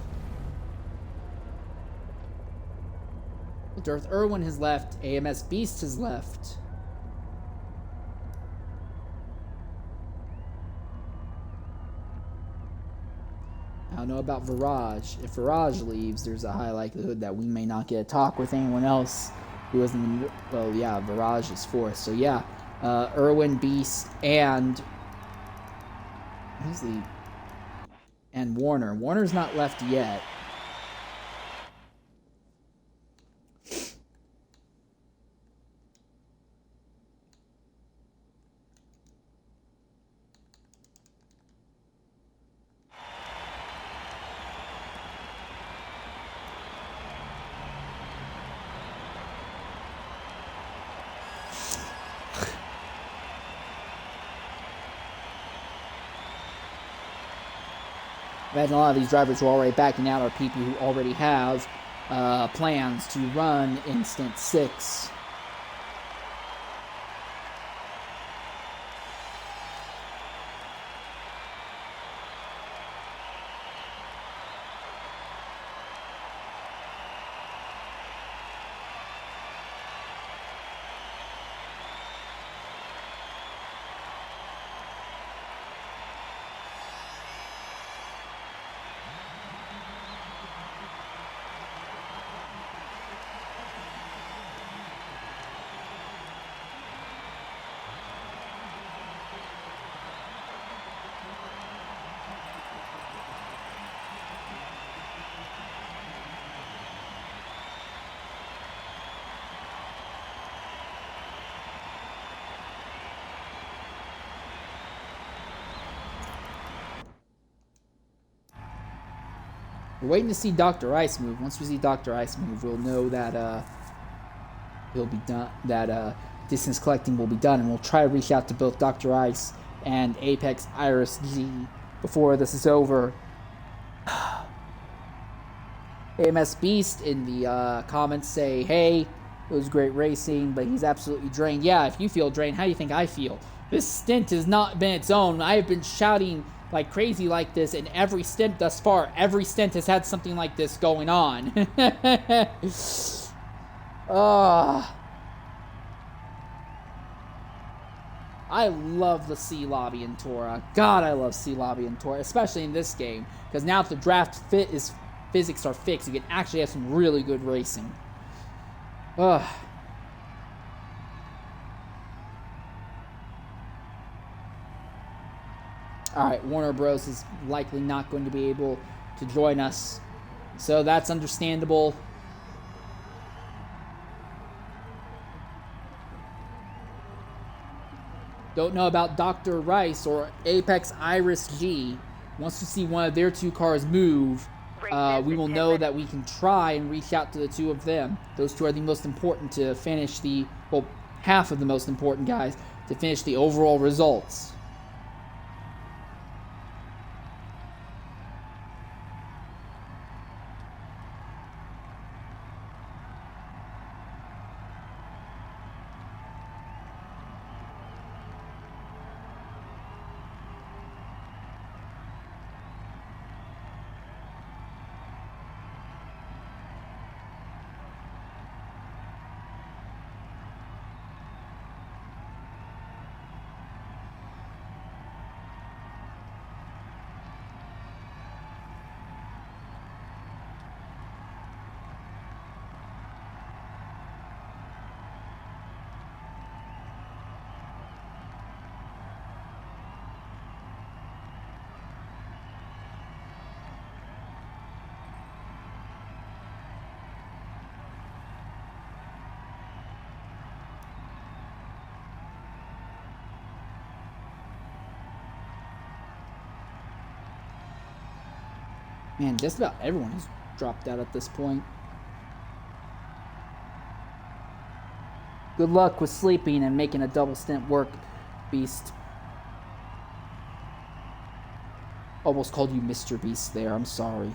Darth Irwin has left. AMS Beast has left. I don't know about Viraj. If Viraj leaves, there's a high likelihood that we may not get a talk with anyone else who isn't. Well, yeah, Viraj is fourth. So yeah, Irwin, Beast, and who's the? And Warner. Warner's not left yet. Imagine a lot of these drivers who are already backing out are people who already have plans to run in Stint 6. We're waiting to see Dr. Ice move. Once we see Dr. Ice move, we'll know that he'll be done. That distance collecting will be done, and we'll try to reach out to both Dr. Ice and Apex Iris G before this is over. AMS Beast in the comments say, hey, it was great racing, but he's absolutely drained. Yeah, if you feel drained, how do you think I feel? This stint has not been its own. I have been shouting like crazy like this in every stint thus far. Every stint has had something like this going on. I love the C lobby in TORA. God, I love C lobby in TORA, especially in this game, because now if the draft physics are fixed, you can actually have some really good racing. Ugh. Alright, Warner Bros. Is likely not going to be able to join us, so that's understandable. Don't know about Dr. Rice or Apex Iris G. Once we see one of their two cars move, we will know that we can try and reach out to the two of them. Those two are the most important to finish the, well, half of the most important guys to finish the overall results. Man, just about everyone has dropped out at this point. Good luck with sleeping and making a double stint work, Beast. Almost called you Mr. Beast there, I'm sorry.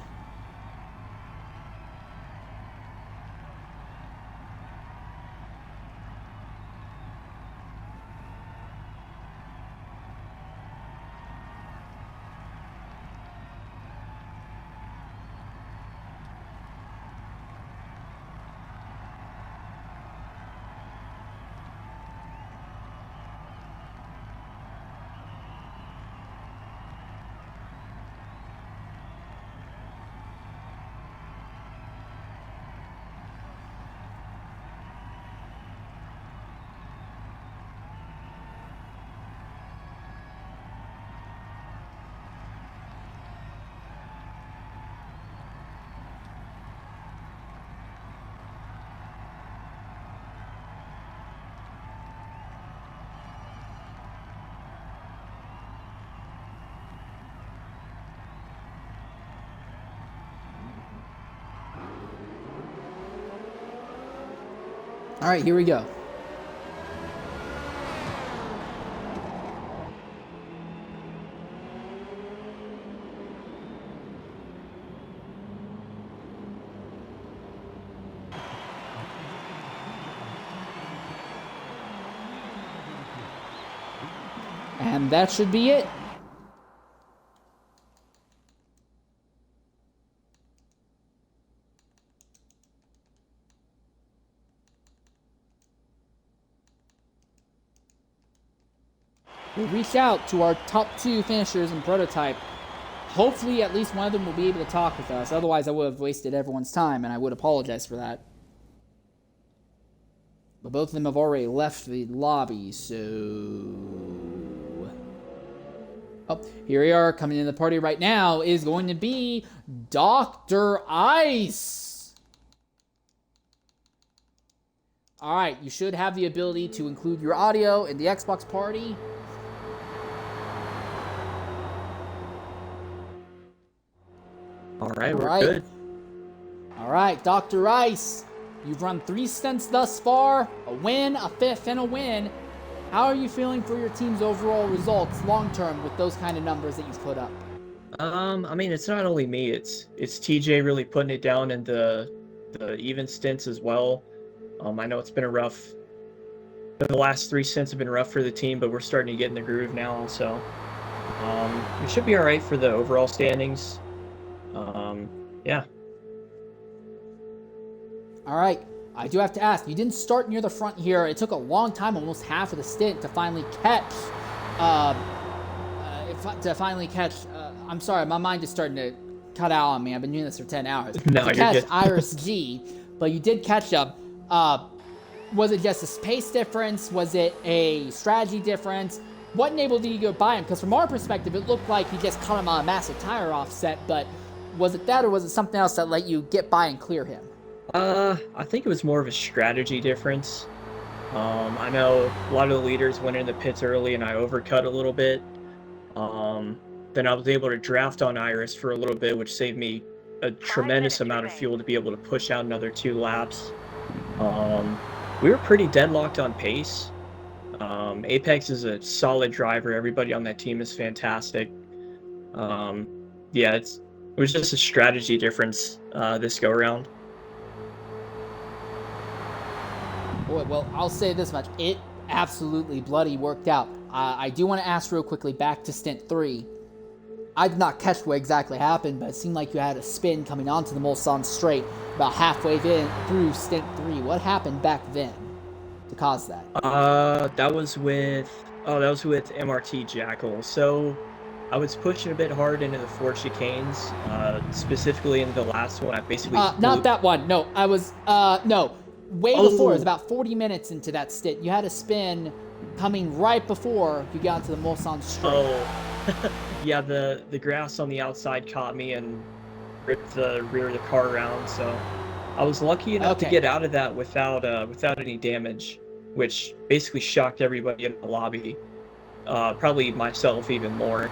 All right, here we go. And that should be it. We'll reach out to our top two finishers in prototype. Hopefully, at least one of them will be able to talk with us. Otherwise, I would have wasted everyone's time, and I would apologize for that. But both of them have already left the lobby, so... Oh, here we are. Coming in the party right now is going to be Dr. Ice. Alright, you should have the ability to include your audio in the Xbox party. All right, All we're right. good. All right, Dr. Ice, you've run 3 stints thus far, a win, a fifth, and a win. How are you feeling for your team's overall results long term with those kind of numbers that you've put up? I mean, it's not only me. It's TJ really putting it down in the even stints as well. I know it's been the last 3 stints have been rough for the team, but we're starting to get in the groove now. So we should be all right for the overall standings. Yeah. All right, I do have to ask, you didn't start near the front here. It took a long time, almost half of the stint, to finally catch. I'm sorry, my mind is starting to cut out on me. I've been doing this for 10 hours. No, To you're catch good. Iris G, but you did catch him. Was it just a pace difference? Was it a strategy difference? What enabled you to go by him? Because from our perspective, it looked like you just caught him on a massive tire offset, but was it that or was it something else that let you get by and clear him? I think it was more of a strategy difference. I know a lot of the leaders went in the pits early and I overcut a little bit. Then I was able to draft on Iris for a little bit, which saved me a tremendous amount of fuel to be able to push out another 2 laps. We were pretty deadlocked on pace. Apex is a solid driver. Everybody on that team is fantastic. Yeah, it was just a strategy difference this go around. Boy, well, I'll say this much. It absolutely bloody worked out. I do want to ask real quickly back to Stint 3. I did not catch what exactly happened, but it seemed like you had a spin coming onto the Mulsanne straight about halfway through Stint 3. What happened back then to cause that? That was with MRT Jackal. So I was pushing a bit hard into the 4 chicanes, specifically into the last one. I basically not that one. No, I was no. Way before, it was about 40 minutes into that stint. You had a spin coming right before you got into the Mulsanne straight. Oh, yeah, the grass on the outside caught me and ripped the rear of the car around. So I was lucky enough to get out of that without any damage, which basically shocked everybody in the lobby. Probably myself even more.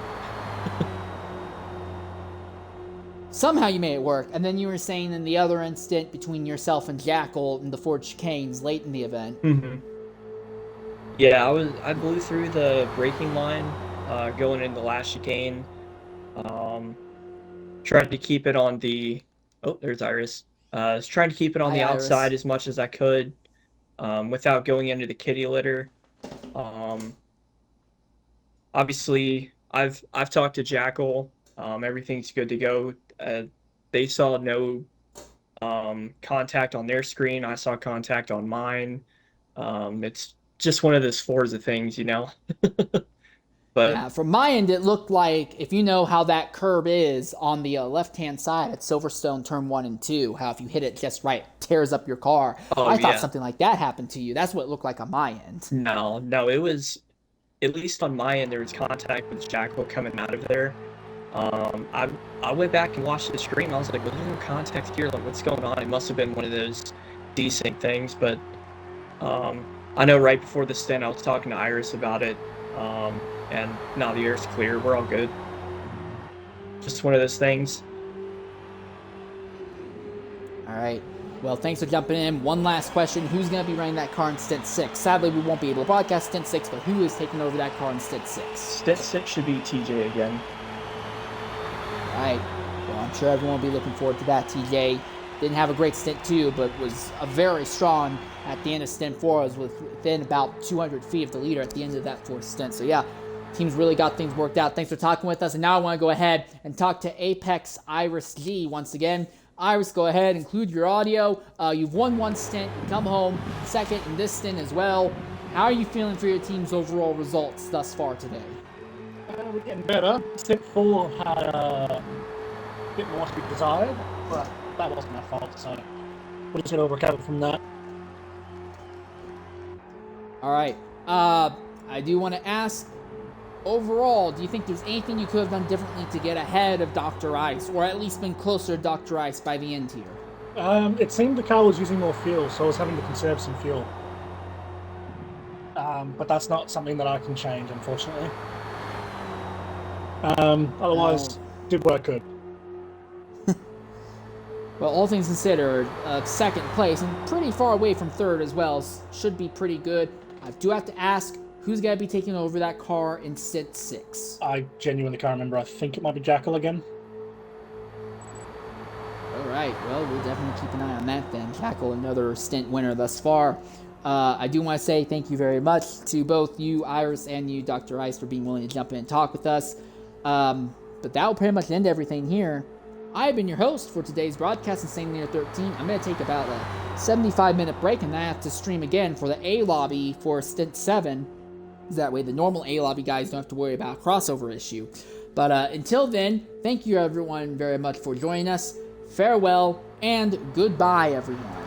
Somehow you made it work, and then you were saying in the other instant between yourself and Jackal in the 4 chicanes late in the event. Mm-hmm. Yeah, I blew through the braking line, going into the last chicane. Tried to keep it on the. Oh, there's Iris. I was trying to keep it on the outside as much as I could, without going into the kitty litter. Obviously, I've talked to Jackal. Everything's good to go. They saw no contact on their screen. I saw contact on mine. It's just one of those Forza things, you know. But yeah, from my end, it looked like, if you know how that curb is on the left-hand side at Silverstone Turn 1 and 2, how if you hit it just right, it tears up your car. I thought something like that happened to you. That's what it looked like on my end. No, it was, at least on my end, there was contact with Jackal coming out of there. I went back and watched the screen. I was like, well, there's no contact here. Like, what's going on? It must have been one of those desync things. But I know right before the stint, I was talking to Iris about it. And now the air's clear. We're all good. Just one of those things. All right. Well, thanks for jumping in. One last question. Who's going to be running that car in Stint 6? Sadly, we won't be able to broadcast Stint 6, but who is taking over that car in Stint 6? Stint 6 should be TJ again. All right. Well, I'm sure everyone will be looking forward to that. TJ didn't have a great Stint 2, but was a very strong at the end of Stint 4. Was within about 200 feet of the leader at the end of that 4th stint. So, yeah, team's really got things worked out. Thanks for talking with us. And now I want to go ahead and talk to Apex Iris G once again. Iris, go ahead, include your audio. You've won 1 stint, you come home second in this stint as well. How are you feeling for your team's overall results thus far today? We're getting better. Stint 4 had a bit more to be desired, but that wasn't our fault, so we're just going to recover from that. All right. I do want to ask, overall, do you think there's anything you could have done differently to get ahead of Dr. Ice, or at least been closer to Dr. Ice by the end here? It seemed the car was using more fuel, so I was having to conserve some fuel. But that's not something that I can change, unfortunately. Otherwise, did work good. Well, all things considered, second place, and pretty far away from third as well, should be pretty good. I do have to ask, who's going to be taking over that car in Stint 6? I genuinely can't remember. I think it might be Jackal again. Alright, well, we'll definitely keep an eye on that then. Jackal, another Stint winner thus far. I do want to say thank you very much to both you, Iris, and you, Dr. Ice, for being willing to jump in and talk with us. But that will pretty much end everything here. I've been your host for today's broadcast, Insane Leader 13. I'm going to take about a 75-minute break, and then I have to stream again for the A lobby for Stint 7. That way the normal A lobby guys don't have to worry about a crossover issue. But until then, thank you everyone very much for joining us. Farewell, and goodbye, everyone.